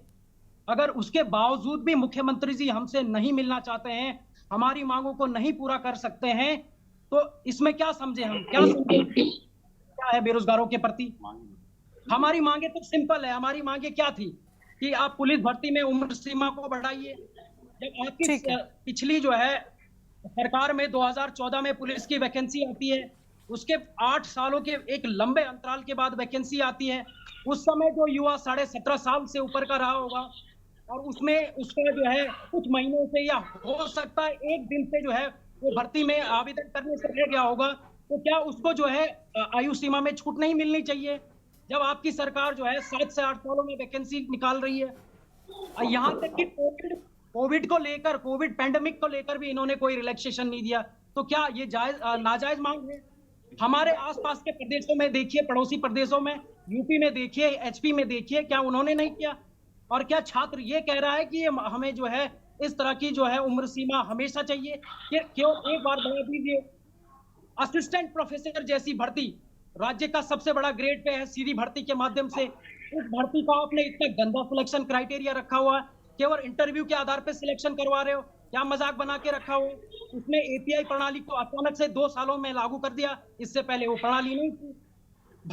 अगर उसके बावजूद भी मुख्यमंत्री जी हमसे नहीं मिलना चाहते हैं, हमारी मांगों को नहीं पूरा कर सकते हैं, तो इसमें क्या समझे हम? क्या है बेरोजगारों के प्रति? हमारी मांगे तो सिंपल है। हमारी मांगे क्या थी कि आप पुलिस भर्ती में उम्र सीमा को बढ़ाइए। जब आपकी पिछली जो है सरकार में 2014 में पुलिस की वैकेंसी आती है, उसके 8 सालों के एक लंबे अंतराल के बाद वैकेंसी आती है, उस समय जो युवा 17.5 साल से ऊपर का रहा होगा और उसमें उसका जो है कुछ महीनों से या हो सकता है एक दिन से जो है वो भर्ती में आवेदन करने से रह गया होगा, तो क्या उसको जो है आयु सीमा में छूट नहीं मिलनी चाहिए? जब आपकी सरकार जो है 7 से 8 सालों में वैकेंसी निकाल रही है, यहाँ तक कि कोविड को लेकर, कोविड पैंडेमिक को लेकर भी इन्होंने कोई रिलैक्सेशन नहीं दिया, तो क्या ये नाजायज मांग है? हमारे आसपास के प्रदेशों में देखिए, पड़ोसी प्रदेशों में, यूपी में देखिए, एचपी में देखिए, क्या उन्होंने नहीं किया? और क्या छात्र ये कह रहा है कि ये हमें जो है इस तरह की जो है उम्र सीमा हमेशा चाहिए? क्यों एक बार बढ़ा दीजिए। असिस्टेंट प्रोफेसर जैसी भर्ती राज्य का सबसे बड़ा ग्रेड पे है, सीधी भर्ती के माध्यम से इस भर्ती का आपने इतना गंदा सिलेक्शन क्राइटेरिया रखा हुआ है, केवल इंटरव्यू के आधार पर सिलेक्शन करवा रहे हो, क्या मजाक बना के रखा हुआ है? उसने एपीआई प्रणाली को अचानक से 2 सालों में लागू कर दिया, इससे पहले वो प्रणाली नहीं थी।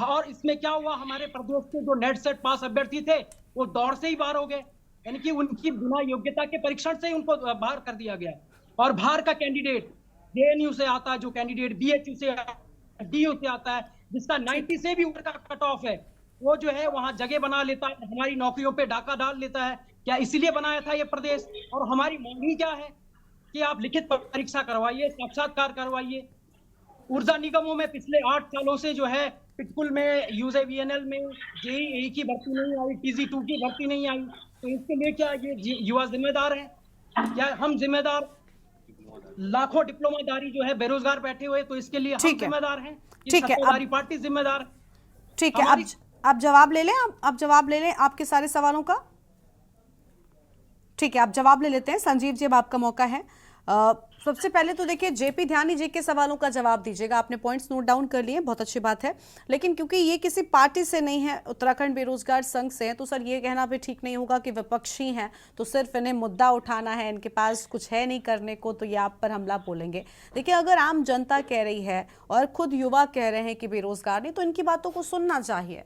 और इसमें क्या हुआ, हमारे प्रदेश के जो नेट सेट पास अभ्यर्थी थे वो दौड़ से ही बाहर हो गए, यानी कि उनकी बिना योग्यता के परीक्षण से ही उनको बाहर कर दिया गया। और बाहर का कैंडिडेट जेएनयू से आता है, जो कैंडिडेट बीएचयू से, डीयू से आता है, जिसका 90 से भी ऊपर का कट ऑफ है, वो जो है वहां जगह बना लेता है, हमारी नौकरियों पे डाका डाल लेता है। क्या इसीलिए बनाया था ये प्रदेश? और हमारी मांग ही क्या है कि आप लिखित परीक्षा करवाइए, साक्षात्कार करवाइए। ऊर्जा निगमों में पिछले 8 सालों से जो है पिटकुल में, यूजेवीएनएल में जेईई की भर्ती नहीं आई, टीजी2 की भर्ती नहीं आई, तो इसके लिए क्या ये युवा जिम्मेदार है? क्या हम जिम्मेदार? लाखों डिप्लोमाधारी जो है बेरोजगार बैठे हुए, तो इसके लिए हम जिम्मेदार हैं? ठीक है, हमारी पार्टी जिम्मेदार है? ठीक है, आप जवाब ले लें, आप जवाब ले लें आपके सारे सवालों का। ठीक है, आप जवाब ले लेते हैं। संजीव जी, अब आपका मौका है। सबसे पहले तो देखिए, जेपी ध्यानी जी के सवालों का जवाब दीजिएगा। आपने पॉइंट्स नोट डाउन कर लिए, बहुत अच्छी बात है, लेकिन क्योंकि ये किसी पार्टी से नहीं है, उत्तराखंड बेरोजगार संघ से है, तो सर ये कहना भी ठीक नहीं होगा कि विपक्षी हैं तो सिर्फ इन्हें मुद्दा उठाना है, इनके पास कुछ है नहीं करने को, तो ये आप पर हमला बोलेंगे। देखिए, अगर आम जनता कह रही है और खुद युवा कह रहे हैं कि बेरोजगार नहीं, तो इनकी बातों को सुनना चाहिए।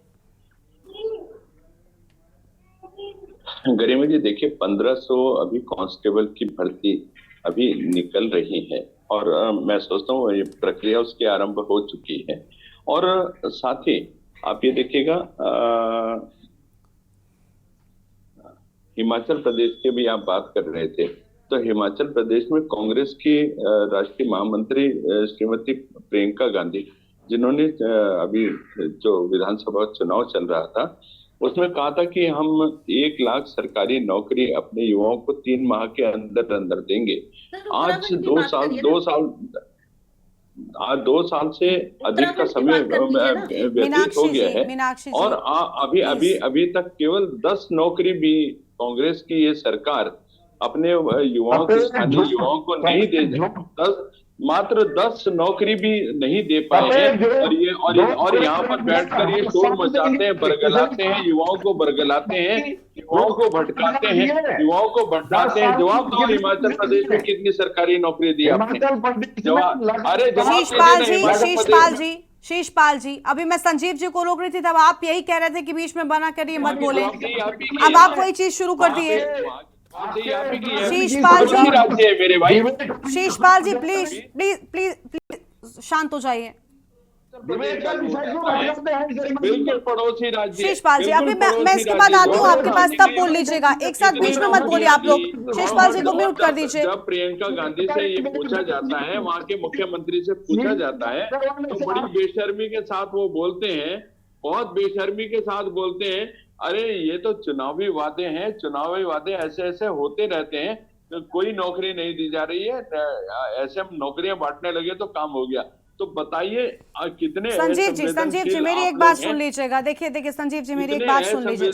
गरिमा जी, देखिए 1500 अभी कांस्टेबल की भर्ती अभी निकल रही है और मैं सोचता हूँ ये प्रक्रिया उसकी आरंभ हो चुकी है। और साथ ही आप ये देखिएगा, हिमाचल प्रदेश के भी आप बात कर रहे थे, तो हिमाचल प्रदेश में कांग्रेस की राष्ट्रीय महामंत्री श्रीमती प्रियंका गांधी, जिन्होंने अभी जो विधानसभा चुनाव चल रहा था उसमें कहा था कि हम 1 लाख सरकारी नौकरी अपने युवाओं को 3 माह के अंदर अंदर देंगे। आज 2 साल से अधिक का समय व्यतीत हो गया है और अभी तक केवल 10 नौकरी भी कांग्रेस की ये सरकार अपने युवाओं को, स्थानीय युवाओं को नहीं दे, मात्र 10 नौकरी भी नहीं दे पाए हैं। और यहाँ पर बैठकर ये शोर मचाते हैं, बरगलाते हैं, युवाओं को बरगलाते हैं, युवाओं को भटकाते हैं, युवाओं को भटकाते हैं। जवाब दो, हिमाचल प्रदेश में कितनी सरकारी नौकरी दी आपने? जवाब, अरे शीशपाल जी, अभी मैं संजीव जी को रोक रही थी, तब आप यही कह रहे थे कि बीच में बना करिए, मत बोले। अब आप वही चीज शुरू कर दिए। शीशपाल जी प्लीज शांत हो जाइए। बिल्कुल पड़ोसी राज्य। शीशपाल जी, अभी मैं इसके बाद आती हूँ आपके पास, तब बोल लीजिएगा, एक साथ बीच में मत बोलिए आप लोग। शीशपाल जी को म्यूट कर दीजिए। जब प्रियंका गांधी से ये पूछा जाता है, वहाँ के मुख्यमंत्री से पूछा जाता है, तो बड़ी बेशर्मी के साथ वो बोलते हैं, बहुत बेशर्मी के साथ बोलते हैं, अरे ये तो चुनावी वादे हैं, चुनावी वादे ऐसे ऐसे होते रहते हैं, तो कोई नौकरी नहीं दी जा रही है, ऐसे हम नौकरियां बांटने लगे तो काम हो गया। तो बताइए कितने संजीव जी मेरी एक बात सुन लीजिएगा। देखिए संजीव जी, मेरी एक बात सुन लीजिए,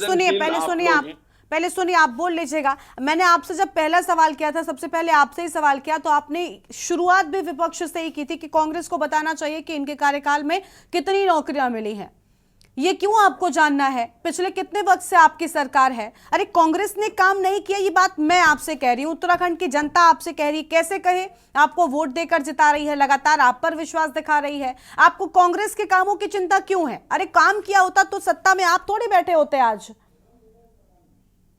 पहले सुनिए, आप बोल लीजिएगा। मैंने आपसे जब पहला सवाल किया था, सबसे पहले आपसे ही सवाल किया, तो आपने शुरुआत भी विपक्ष से ही की थी कि कांग्रेस को बताना चाहिए कि इनके कार्यकाल में कितनी नौकरियां मिली हैं। ये क्यों आपको जानना है? पिछले कितने वक्त से आपकी सरकार है? अरे कांग्रेस ने काम नहीं किया, ये बात मैं आपसे कह रही हूं, उत्तराखंड की जनता आपसे कह रही है। कैसे कहे? आपको वोट देकर जिता रही है, लगातार आप पर विश्वास दिखा रही है। आपको कांग्रेस के कामों की चिंता क्यों है? अरे काम किया होता तो सत्ता में आप थोड़ी बैठे होते आज।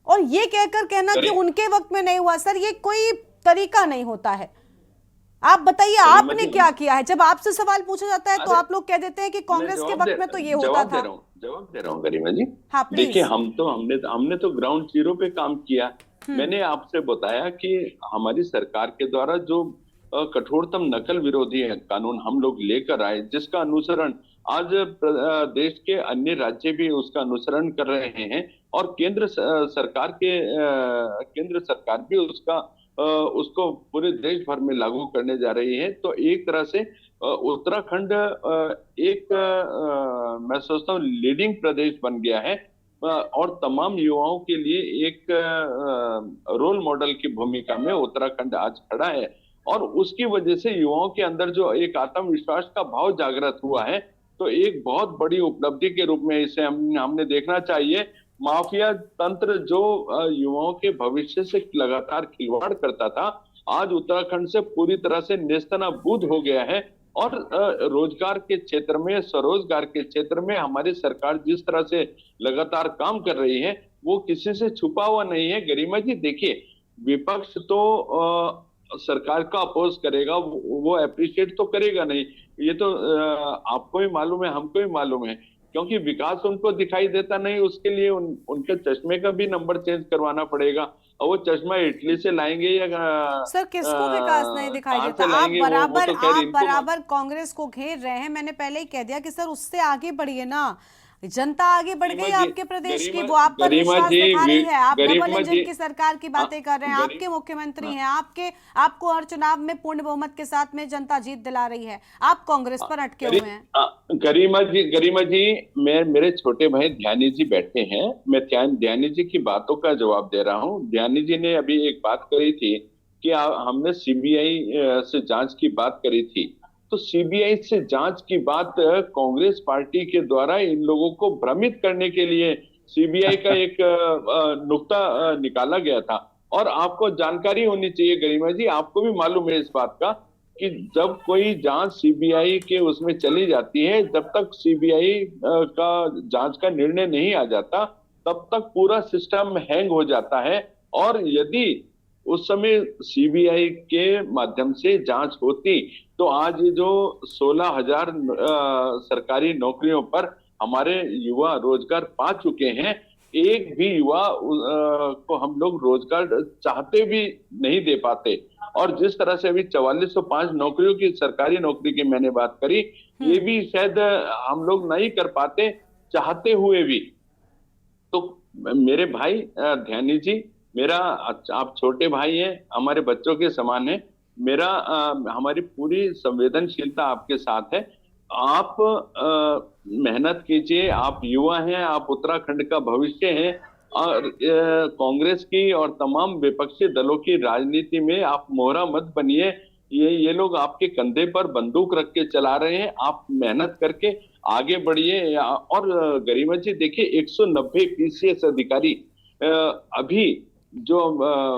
और ये कहकर कहना कि उनके वक्त में नहीं हुआ, सर ये कोई तरीका नहीं होता है। आप बताइए गरिमा आपने जी, क्या किया है? जब आपसे सवाल पूछा जाता है तो अरे, आप लोग कह देते हैं कि कांग्रेस के वक्त में तो ये होता जवाब था। जवाब दे रहा हूँ गरिमा जी। हाँ देखिए, प्लीज। हमने तो ग्राउंड जीरो पे काम किया। हम्म। मैंने आपसे बताया कि हमारी सरकार के द्वारा जो कठोरतम नकल विरोधी है कानून हम लोग लेकर आए, जिसका अनुसरण आज देश के अन्य राज्य भी उसका अनुसरण कर रहे हैं, और केंद्र सरकार भी उसको पूरे देश भर में लागू करने जा रही है। तो एक तरह से उत्तराखंड मैं सोचता हूँ लीडिंग प्रदेश बन गया है, और तमाम युवाओं के लिए एक रोल मॉडल की भूमिका में उत्तराखंड आज खड़ा है। और उसकी वजह से युवाओं के अंदर जो एक आत्मविश्वास का भाव जागृत हुआ है, तो एक बहुत बड़ी उपलब्धि के रूप में इसे हमने देखना चाहिए। माफिया तंत्र जो युवाओं के भविष्य से लगातार खिलवाड़ करता था, आज उत्तराखंड से पूरी तरह से नेस्तनाबूद हो गया है। और रोजगार के क्षेत्र में, स्वरोजगार के क्षेत्र में हमारी सरकार जिस तरह से लगातार काम कर रही है, वो किसी से छुपा हुआ नहीं है। गरिमा जी देखिए, विपक्ष तो सरकार का अपोज करेगा, वो अप्रिशिएट तो करेगा नहीं, ये तो आपको भी मालूम है, हमको भी मालूम है, क्योंकि विकास उनको दिखाई देता नहीं। उसके लिए उनके चश्मे का भी नंबर चेंज करवाना पड़ेगा, और वो चश्मा इटली से लाएंगे या सर किसको विकास नहीं दिखाई कहाँ देता? से लाएंगे, आप बराबर कांग्रेस को घेर रहे हैं। मैंने पहले ही कह दिया कि सर उससे आगे बढ़िए ना। जनता आगे बढ़ गई आपके प्रदेश की, वो आप पर विश्वास दिखा रही है। आप डबल इंजन की सरकार की बातें कर रहे हैं, आपके मुख्यमंत्री हैं, आपको हर चुनाव में पूर्ण बहुमत के साथ में जनता जीत दिला रही है। आप कांग्रेस पर अटके हुए हैं। गरिमा जी, मेरे छोटे भाई ध्यानी जी बैठे हैं, मैं ध्यानी जी की बातों का जवाब दे रहा हूँ। ध्यानी जी ने अभी एक बात कही थी कि हमने सीबीआई से जांच की बात करी थी। तो सीबीआई से जांच की बात कांग्रेस पार्टी के द्वारा इन लोगों को भ्रमित करने के लिए सीबीआई का एक नुक्ता निकाला गया था। और आपको जानकारी होनी चाहिए गरिमा जी, आपको भी मालूम है इस बात का, कि जब कोई जांच सीबीआई के उसमें चली जाती है, जब तक सीबीआई का जांच का निर्णय नहीं आ जाता, तब तक पूरा सिस्टम हैंग हो जाता है। और यदि उस समय सीबीआई के माध्यम से जांच होती, तो आज ये जो 16,000 सरकारी नौकरियों पर हमारे युवा रोजगार पा चुके हैं, एक भी युवा को हम लोग रोजगार चाहते भी नहीं दे पाते। और जिस तरह से अभी 4405 नौकरियों की, सरकारी नौकरी की मैंने बात करी, ये भी शायद हम लोग नहीं कर पाते चाहते हुए भी। तो मेरे भाई ध्यानी जी, मेरा, आप छोटे भाई हैं, हमारे बच्चों के समान है, हमारी पूरी संवेदनशीलता आपके साथ है। आप मेहनत कीजिए, आप युवा हैं, आप उत्तराखंड का भविष्य हैं, और कांग्रेस की और तमाम विपक्षी दलों की राजनीति में आप मोहरा मत बनिए। ये लोग आपके कंधे पर बंदूक रख के चला रहे हैं, आप मेहनत करके आगे बढ़िए। और गरिमा जी देखिए, 190 पीसीएस अधिकारी अभी जो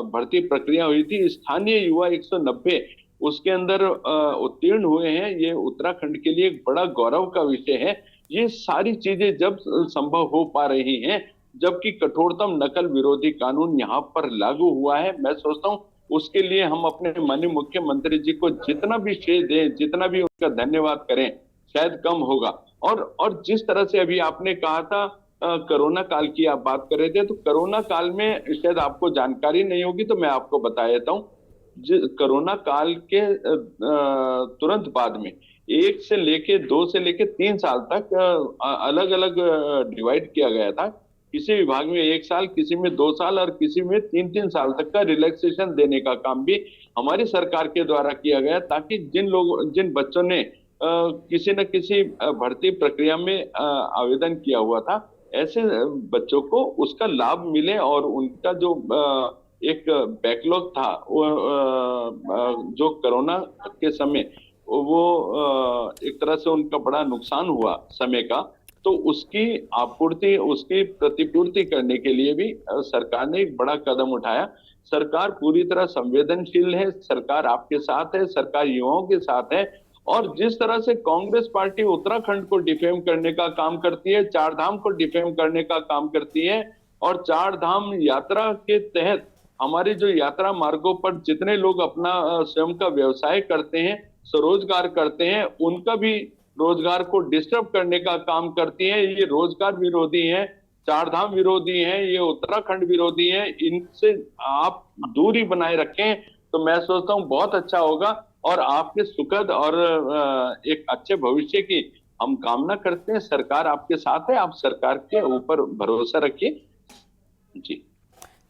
भर्ती प्रक्रिया हुई थी, स्थानीय युवा 190 उसके अंदर उत्तीर्ण हुए हैं। ये उत्तराखंड के लिए एक बड़ा गौरव का विषय है। ये सारी चीजें जब संभव हो पा रही हैं, जबकि कठोरतम नकल विरोधी कानून यहाँ पर लागू हुआ है, मैं सोचता हूँ उसके लिए हम अपने माननीय मुख्यमंत्री जी को जितना भी श्रेय दें, जितना भी उनका धन्यवाद करें, शायद कम होगा। और जिस तरह से अभी आपने कहा था कोरोना काल की आप बात कर रहे थे, तो कोरोना काल में शायद आपको जानकारी नहीं होगी, तो मैं आपको बता देता हूँ। कोरोना काल के तुरंत बाद में 1 से लेके 2 से लेके 3 साल तक अलग अलग डिवाइड किया गया था। किसी विभाग में 1 साल, किसी में 2 साल, और किसी में 3-3 साल तक का रिलैक्सेशन देने का काम भी हमारी सरकार के द्वारा किया गया, ताकि जिन बच्चों ने किसी न किसी भर्ती प्रक्रिया में आवेदन किया हुआ था, ऐसे बच्चों को उसका लाभ मिले, और उनका जो एक बैकलॉग था जो कोरोना के समय वो एक तरह से उनका बड़ा नुकसान हुआ समय का, तो उसकी आपूर्ति, उसकी प्रतिपूर्ति करने के लिए भी सरकार ने एक बड़ा कदम उठाया। सरकार पूरी तरह संवेदनशील है, सरकार आपके साथ है, सरकार युवाओं के साथ है। और जिस तरह से कांग्रेस पार्टी उत्तराखंड को डिफेम करने का काम करती है, 4 धाम को डिफेम करने का काम करती है, और 4 धाम यात्रा के तहत हमारे जो यात्रा मार्गों पर जितने लोग अपना स्वयं का व्यवसाय करते हैं, स्वरोजगार करते हैं, उनका भी रोजगार को डिस्टर्ब करने का काम करती हैं। ये रोजगार विरोधी हैं, चार धाम विरोधी हैं, ये उत्तराखंड विरोधी हैं। इनसे आप दूरी बनाए रखें तो मैं सोचता हूँ बहुत अच्छा होगा, और आपके सुखद और एक अच्छे भविष्य की हम कामना करते हैं। सरकार आपके साथ है, आप सरकार के ऊपर भरोसा रखिए जी।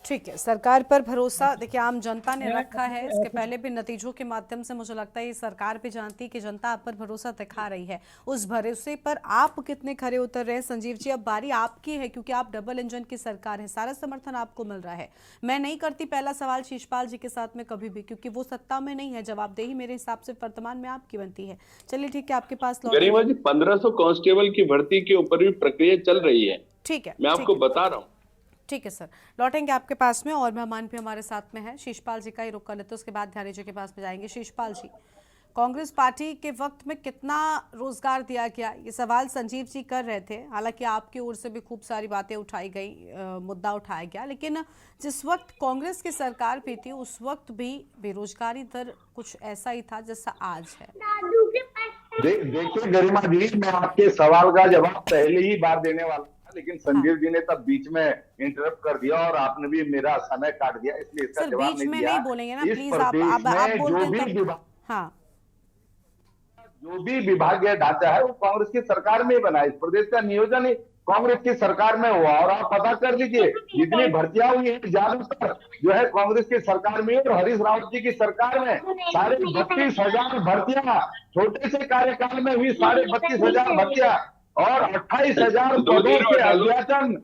ठीक है, सरकार पर भरोसा देखिए आम जनता ने रखा है। इसके पहले भी नतीजों के माध्यम से मुझे लगता है ये सरकार भी जानती है कि जनता आप पर भरोसा दिखा रही है। उस भरोसे पर आप कितने खरे उतर रहे हैं संजीव जी? अब बारी आपकी है, क्योंकि आप डबल इंजन की सरकार है, सारा समर्थन आपको मिल रहा है। मैं नहीं करती पहला सवाल शिषपाल जी के साथ में कभी भी, क्योंकि वो सत्ता में नहीं है। जवाबदेही मेरे हिसाब से वर्तमान में आपकी बनती है। चलिए ठीक है, आपके पास गरिमा जी 1500 कांस्टेबल की भर्ती के ऊपर भी प्रक्रिया चल रही है। ठीक है, मैं आपको बता रहा हूँ। ठीक है सर, लौटेंगे आपके पास में। और मेहमान भी हमारे साथ में है, शिषपाल जी का ही रुख कर लेते हैं, उसके बाद ध्यानी जी के पास में जाएंगे। शिषपाल जी, कांग्रेस पार्टी के वक्त में कितना रोजगार दिया गया, ये सवाल संजीव जी कर रहे थे। हालांकि आपकी ओर से भी खूब सारी बातें उठाई गई, मुद्दा उठाया गया, लेकिन जिस वक्त कांग्रेस की सरकार भी थी उस वक्त भी बेरोजगारी दर कुछ ऐसा ही था जैसा आज है। देखिए गरिमा जी, मैं आपके सवाल का जवाब पहले ही बार देने वाला, लेकिन संजीव जी ने तब बीच में इंटरप्ट कर दिया और आपने भी मेरा समय काट दिया, इसलिए इसका जवाब बीच में नहीं बोलेंगे ना प्लीज। आप बोल हाँ, जो भी विभागीय ढांचा है वो कांग्रेस की सरकार में बना है। इस प्रदेश का नियोजन ही कांग्रेस की सरकार में हुआ, और आप पता कर लीजिए जितनी भर्तियां हुई है ज्यादातर जो है कांग्रेस की सरकार में और हरीश रावत जी की सरकार में। 32,500 भर्तियां छोटे से कार्यकाल में हुई, 32,500 भर्तियां और 28,000 पदों के अध्याचन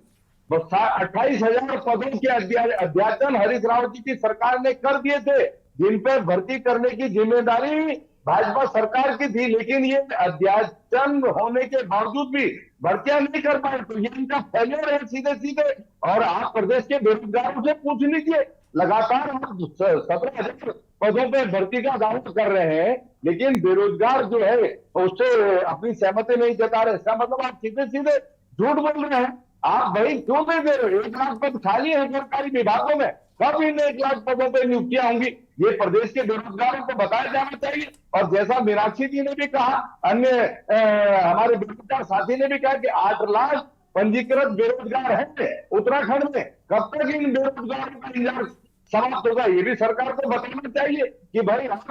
28,000 पदों के अध्याचन हरीश रावत जी की सरकार ने कर दिए थे, जिन पर भर्ती करने की जिम्मेदारी भाजपा सरकार की थी। लेकिन ये अध्याचन होने के बावजूद भी भर्तियां नहीं कर पाए, तो ये इनका फेलियर है सीधे सीधे। और आप प्रदेश के बेरोजगारों से पूछ लीजिए, लगातार हम 17,000 पदों पे भर्ती का दावा कर रहे हैं, लेकिन बेरोजगार जो है उससे अपनी सहमति नहीं जता रहे। इसका मतलब आप सीधे सीधे झूठ बोल रहे हैं। आप भाई क्यों नहीं दे रहे? 1 लाख पद खाली है सरकारी विभागों में, कब इन 1 लाख पदों पर नियुक्तियां होंगी ये प्रदेश के बेरोजगारों को बताया जाना चाहिए। और जैसा मीनाक्षी जी ने भी कहा, अन्य हमारे बेरोजगार साथी ने भी कहा कि 8 लाख पंजीकृत बेरोजगार हैं उत्तराखंड में। कब तक इन बेरोजगारों का इंतजार समाप्त होगा, ये भी सरकार को बताना चाहिए कि भाई आप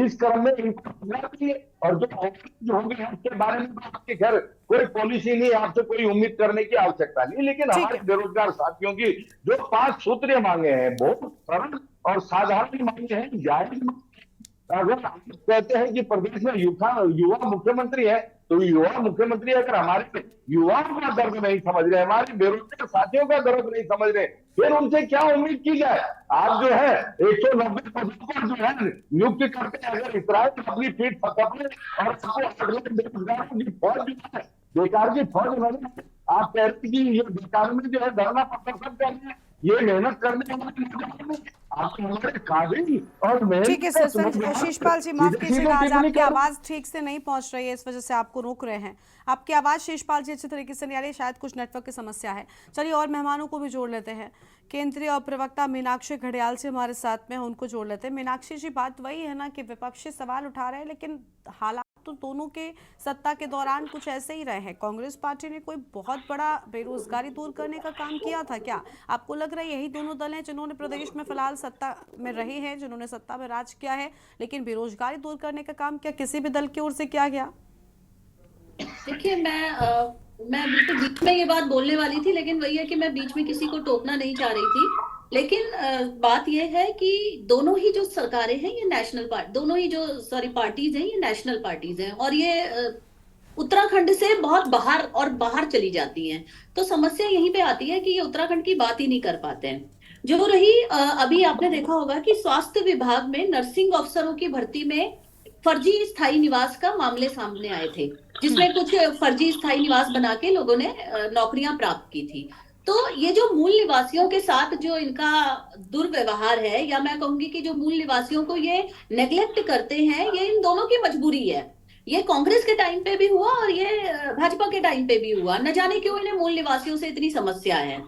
इस क्रम में इनको रोजगार दिए। और जो होंगे उसके बारे में आपके घर कोई पॉलिसी नहीं, आपसे कोई उम्मीद करने की आवश्यकता नहीं। लेकिन हमारे बेरोजगार साथियों की जो 5 सूत्रीय मांगे हैं बहुत सरल और साधारण मांगे हैं, जायज। अगर आप कहते हैं कि प्रदेश में युवा मुख्यमंत्री है, तो युवा मुख्यमंत्री अगर हमारे युवाओं का दर्द नहीं समझ रहे, हमारे बेरोजगार साथियों का दर्द नहीं समझ रहे, फिर उनसे क्या उम्मीद की जाए? आप जो है 190 पदों पर जो है नियुक्ति करते हैं, अगर इसराइल अपनी पीठ थपथपाए और बेरोजगारों की फौज जो है बेकार की फौज बने, आप कह रहे कि ये बेकार में जो है धरना प्रदर्शन कर रहे हैं, ये मेहनत करने वाले आप हमारे काबिल और मेहनत। ठीक है सर, शिषपाल जी माफ कीजिएगा, आज आपकी आवाज ठीक से नहीं पहुंच रही है, इस वजह से आपको रोक रहे हैं। आपकी आवाज शिषपाल जी अच्छी तरीके से नहीं आ रही, शायद कुछ नेटवर्क की समस्या है। चलिए और मेहमानों को भी जोड़ लेते हैं। केंद्रीय प्रवक्ता मीनाक्षी घड़ियाल से हमारे साथ में, उनको जोड़ लेते हैं। मीनाक्षी जी, बात वही है ना कि विपक्षी सवाल उठा रहे हैं, लेकिन हालात तो दोनों के सत्ता के दौरान कुछ ऐसे ही रहे हैं। कांग्रेस पार्टी ने कोई बहुत बड़ा बेरोजगारी दूर करने का काम किया था क्या? आपको लग रहा है यही दोनों दल हैं जिन्होंने प्रदेश में फिलहाल सत्ता में रहे हैं, जिन्होंने सत्ता में राज किया है, लेकिन बेरोजगारी दूर करने का काम क्या किसी भी दल की ओर से किया गया? देखिए, मैं बिल्कुल बीच में ये बात बोलने वाली थी, लेकिन वही है कि मैं बीच में किसी को टोकना नहीं चाह रही थी। लेकिन बात यह है कि दोनों ही जो सरकारें हैं ये नेशनल पार्टी, दोनों ही जो पार्टीज हैं ये नेशनल पार्टीज हैं, और ये उत्तराखंड से बहुत बाहर चली जाती हैं। तो समस्या यहीं पे आती है कि ये उत्तराखंड की बात ही नहीं कर पाते हैं। जो रही अभी आपने देखा होगा कि स्वास्थ्य विभाग में नर्सिंग अफसरों की भर्ती में फर्जी स्थायी निवास का मामले सामने आए थे, जिसमें कुछ फर्जी स्थायी निवास बना के लोगों ने नौकरियां प्राप्त की थी। तो ये जो मूल निवासियों के साथ जो इनका दुर्व्यवहार है, या मैं कहूंगी कि जो मूल निवासियों को ये नेग्लेक्ट करते हैं, ये इन दोनों की मजबूरी है। ये कांग्रेस के टाइम पे भी हुआ और ये भाजपा के टाइम पे भी हुआ। न जाने क्यों इन्हें मूल निवासियों से इतनी समस्या है।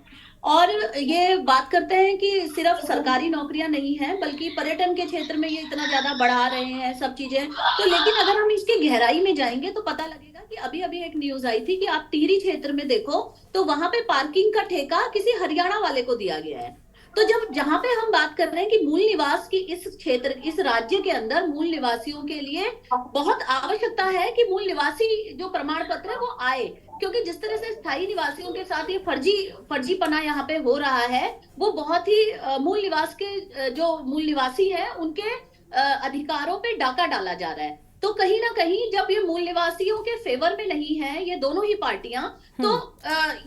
और ये बात करते हैं कि सिर्फ सरकारी नौकरियां नहीं हैं, बल्कि पर्यटन के क्षेत्र में ये इतना ज्यादा बढ़ा रहे हैं सब चीजें। तो लेकिन अगर हम इसकी गहराई में जाएंगे तो पता लगेगा कि अभी अभी एक न्यूज आई थी कि आप टिहरी क्षेत्र में देखो तो वहां पे पार्किंग का ठेका किसी हरियाणा वाले को दिया गया है। तो जब जहां पे हम बात कर रहे हैं कि मूल निवास की इस क्षेत्र, इस राज्य के अंदर मूल निवासियों के लिए बहुत आवश्यकता है कि मूल निवासी जो प्रमाण पत्र है वो आए, क्योंकि जिस तरह से स्थायी निवासियों के साथ ये फर्जीपना यहाँ पे हो रहा है, वो बहुत ही मूल निवास के जो मूल निवासी है उनके अधिकारों पे डाका डाला जा रहा है। तो कहीं ना कहीं जब ये मूल निवासियों के फेवर में नहीं है ये दोनों ही पार्टियां, तो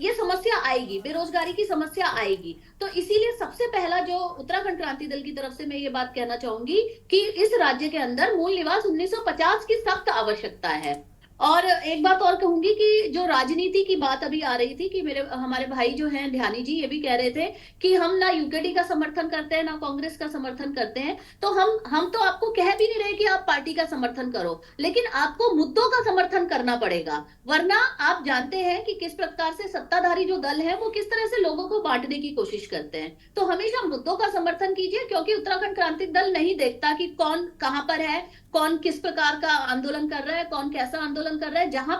ये समस्या आएगी, बेरोजगारी की समस्या आएगी। तो इसीलिए सबसे पहला जो उत्तराखंड क्रांति दल की तरफ से मैं ये बात कहना चाहूंगी कि इस राज्य के अंदर मूल निवास 1950 की सख्त आवश्यकता है। और एक बात और कहूंगी कि जो राजनीति की बात अभी आ रही थी कि हमारे भाई जो हैं ध्यानी जी ये भी कह रहे थे कि हम ना यूकेडी का समर्थन करते हैं ना कांग्रेस का समर्थन करते हैं। तो हम तो आपको कह भी नहीं रहे कि आप पार्टी का समर्थन करो, लेकिन आपको मुद्दों का समर्थन करना पड़ेगा, वरना आप जानते हैं कि किस प्रकार से सत्ताधारी जो दल है वो किस तरह से लोगों को बांटने की कोशिश करते हैं। तो हमेशा मुद्दों का समर्थन कीजिए, क्योंकि उत्तराखंड क्रांति दल नहीं देखता कि कौन कहां पर है, कौन किस प्रकार का आंदोलन कर रहा है, कौन कैसा आंदोलन कर रहा है। जहां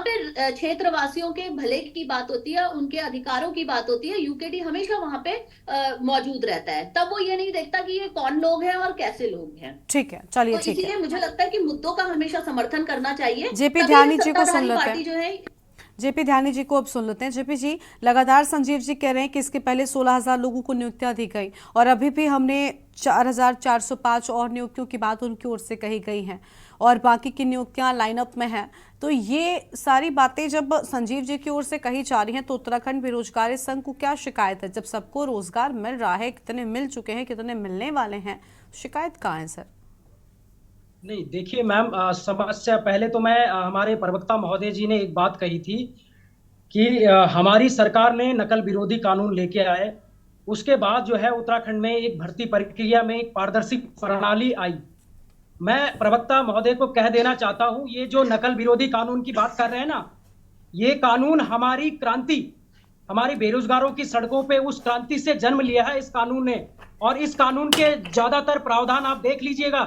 पे क्षेत्रवासियों के भले की बात होती है, उनके अधिकारों की बात होती है, यूकेडी हमेशा वहां पे मौजूद रहता है। तब वो ये नहीं देखता कि ये कौन लोग हैं और कैसे लोग हैं। ठीक है, चलिए तो ठीक है। इसीलिए मुझे लगता है कि मुद्दों का हमेशा समर्थन करना चाहिए। जेपी तभी ध्यानी जी को सुन सत्ताधारी लेते पार्टी जो है। हैं। जेपी ध्यानी जी को अब सुन लेते हैं। जेपी जी, लगातार संजीव जी कह रहे हैं कि इसके पहले 16,000 लोगों को नियुक्तियां दी गई और अभी भी हमने 4,405 और नियुक्तियों की बात उनकी ओर से कही गई हैं और बाकी की नियुक्तियां लाइनअप में हैं। तो ये सारी बातें जब संजीव जी की ओर से कही जा रही हैं तो उत्तराखंड बेरोजगारी संघ को क्या शिकायत है? जब सबको रोजगार मिल रहा है, कितने मिल चुके हैं, कितने मिलने वाले हैं, शिकायत कहाँ है सर? नहीं, देखिए मैम, समस्या पहले तो मैं हमारे प्रवक्ता महोदय जी ने एक बात कही थी कि हमारी सरकार ने नकल विरोधी कानून लेके आए, उसके बाद जो है उत्तराखंड में एक भर्ती प्रक्रिया में एक पारदर्शी प्रणाली आई। मैं प्रवक्ता महोदय को कह देना चाहता हूं, ये जो नकल विरोधी कानून की बात कर रहे हैं ना, ये कानून हमारी क्रांति, हमारी बेरोजगारों की सड़कों पे उस क्रांति से जन्म लिया है इस कानून ने। और इस कानून के ज्यादातर प्रावधान आप देख लीजिएगा,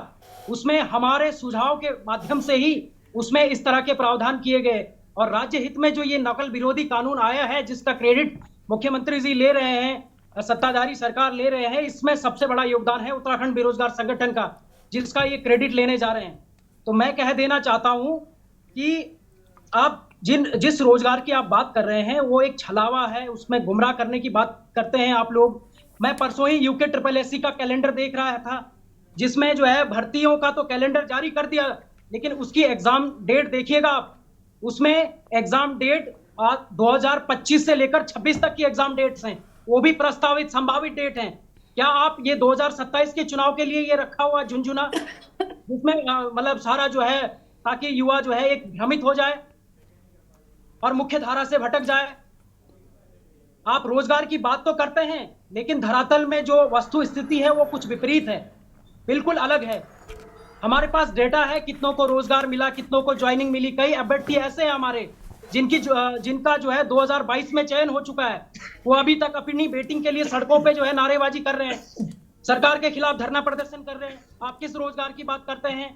उसमें हमारे सुझाव के माध्यम से ही उसमें इस तरह के प्रावधान किए गए। और राज्य हित में जो ये नकल विरोधी कानून आया है, जिसका क्रेडिट मुख्यमंत्री जी ले रहे हैं, सत्ताधारी सरकार ले रहे हैं, इसमें सबसे बड़ा योगदान है उत्तराखंड बेरोजगार संगठन का, जिसका ये क्रेडिट लेने जा रहे हैं। तो मैं कह देना चाहता हूं कि आप जिस रोजगार की आप बात कर रहे हैं वो एक छलावा है, उसमें गुमराह करने की बात करते हैं आप लोग। मैं परसों ही यूके SSSC का कैलेंडर देख रहा था, जिसमें जो है भर्तियों का तो कैलेंडर जारी कर दिया, लेकिन उसकी एग्जाम डेट देखिएगा आप, उसमें एग्जाम डेट 2025 से लेकर 26 तक की एग्जाम डेट्स हैं, वो भी प्रस्तावित संभावित डेट हैं। क्या आप ये 2027 के चुनाव के लिए ये रखा हुआ झुंझुना, जिसमें मतलब सारा जो है, ताकि युवा जो है एक भ्रमित हो जाए और मुख्य धारा से भटक जाए। आप रोजगार की बात तो करते हैं, लेकिन धरातल में जो वस्तु स्थिति है वो कुछ विपरीत है, बिल्कुल अलग है। हमारे पास डेटा है कितनों को रोजगार मिला, कितनों को ज्वाइनिंग मिली। कई अभ्यर्थी ऐसे हैं हमारे जिनका जो है 2022 में चयन हो चुका है, वो अभी तक अपनी बेटिंग के लिए सड़कों पे जो है नारेबाजी कर रहे हैं, सरकार के खिलाफ धरना प्रदर्शन कर रहे हैं। आप किस रोजगार की बात करते हैं?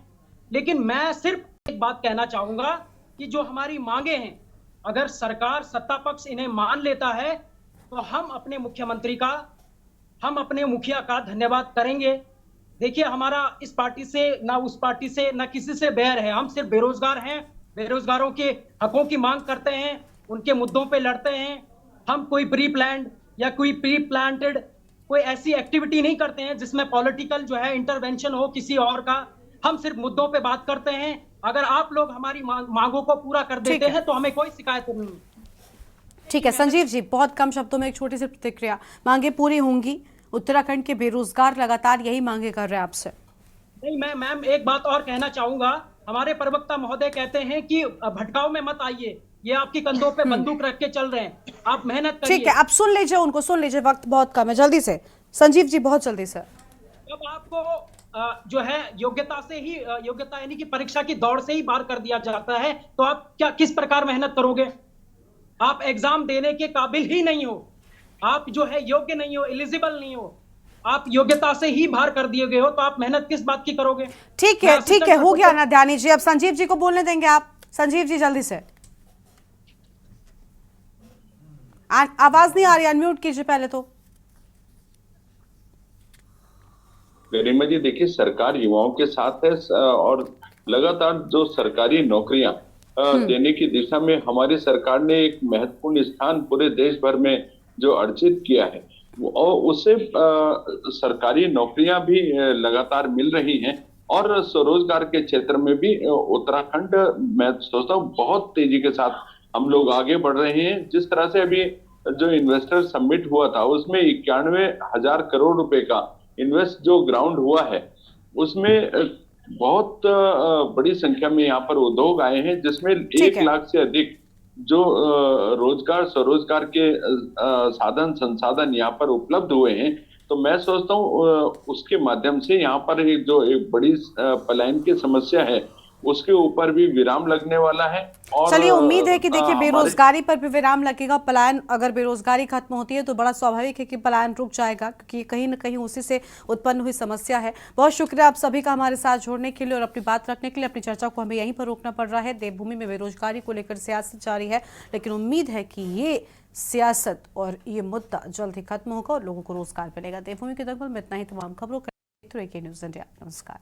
लेकिन मैं सिर्फ एक बात कहना चाहूंगा कि जो हमारी मांगे हैं, अगर सरकार सत्ता पक्ष इन्हें मान लेता है तो हम अपने मुख्यमंत्री का, हम अपने मुखिया का धन्यवाद करेंगे। देखिए, हमारा इस पार्टी से ना उस पार्टी से ना किसी से बैर है, हम सिर्फ बेरोजगार हैं, बेरोजगारों के हकों की मांग करते हैं, उनके मुद्दों पे लड़ते हैं। हम कोई प्री प्लान्ड या कोई प्री प्लांटेड कोई ऐसी एक्टिविटी नहीं करते हैं जिसमें पॉलिटिकल जो है इंटरवेंशन हो किसी और का। हम सिर्फ मुद्दों पे बात करते हैं। अगर आप लोग हमारी मांगों को पूरा कर देते हैं तो हमें कोई शिकायत नहीं। ठीक है संजीव जी, बहुत कम शब्दों में एक छोटी सी प्रतिक्रिया। मांगे पूरी होंगी? उत्तराखंड के बेरोजगार लगातार यही मांगे कर रहे हैं आपसे। नहीं, मैं मैम एक बात और कहना चाहूंगा। हमारे प्रवक्ता महोदय कहते हैं कि भटकाव में मत आइए, ये आपकी कंधों पे बंदूक रख के चल रहे हैं, आप मेहनत करिए। ठीक है, आप सुन लीजिए, उनको सुन लीजिए, वक्त बहुत कम है, जल्दी से संजीव जी, बहुत जल्दी से। जब आपको जो है योग्यता से ही, योग्यता यानी कि परीक्षा की दौड़ से ही बाहर कर दिया जाता है, तो आप क्या किस प्रकार मेहनत करोगे? आप एग्जाम देने के काबिल ही नहीं हो। आप जो है योग्य नहीं हो, एलिजिबल नहीं हो, आप योग्यता से ही बाहर कर दिए गए हो, तो आप मेहनत किस बात की करोगे? ठीक है, हो गया ना ध्यानी जी। अब संजीव जी को बोलने देंगे आप। संजीव जी जल्दी से, आवाज नहीं आ रही, अनम्यूट कीजिए पहले तो। गरिमा जी देखिए, सरकार युवाओं के साथ है और लगातार जो सरकारी नौकरियां देने की दिशा में हमारी सरकार ने एक महत्वपूर्ण स्थान पूरे देश भर में जो अर्जित किया है, और उससे सरकारी नौकरियां भी लगातार मिल रही हैं, और स्वरोजगार के क्षेत्र में भी उत्तराखंड, मैं सोचता हूँ, बहुत तेजी के साथ हम लोग आगे बढ़ रहे हैं। जिस तरह से अभी जो इन्वेस्टर समिट हुआ था, उसमें 91,000 करोड़ रुपए का इन्वेस्ट जो ग्राउंड हुआ है, उसमें बहुत बड़ी संख्या में यहाँ पर उद्योग आए हैं, जिसमें 1 लाख से अधिक जो रोजगार स्वरोजगार के साधन संसाधन यहाँ पर उपलब्ध हुए हैं। तो मैं सोचता हूँ उसके माध्यम से यहाँ पर एक बड़ी पलायन की समस्या है, उसके ऊपर भी विराम लगने वाला है। और चलिए, उम्मीद है कि देखिए बेरोजगारी पर भी विराम लगेगा। पलायन, अगर बेरोजगारी खत्म होती है तो बड़ा स्वाभाविक है कि पलायन रुक जाएगा, क्योंकि कहीं ना कहीं उसी से उत्पन्न हुई समस्या है। बहुत शुक्रिया आप सभी का हमारे साथ जुड़ने के लिए और अपनी बात रखने के लिए। अपनी चर्चा को हमें यहीं पर रोकना पड़ रहा है। देवभूमि में बेरोजगारी को लेकर सियासत जारी है, लेकिन उम्मीद है कि ये सियासत और ये मुद्दा जल्द ही खत्म होगा और लोगों को रोजगार मिलेगा। देवभूमि के दंगल में इतना ही। तमाम खबरों का न्यूज़ इंडिया। नमस्कार।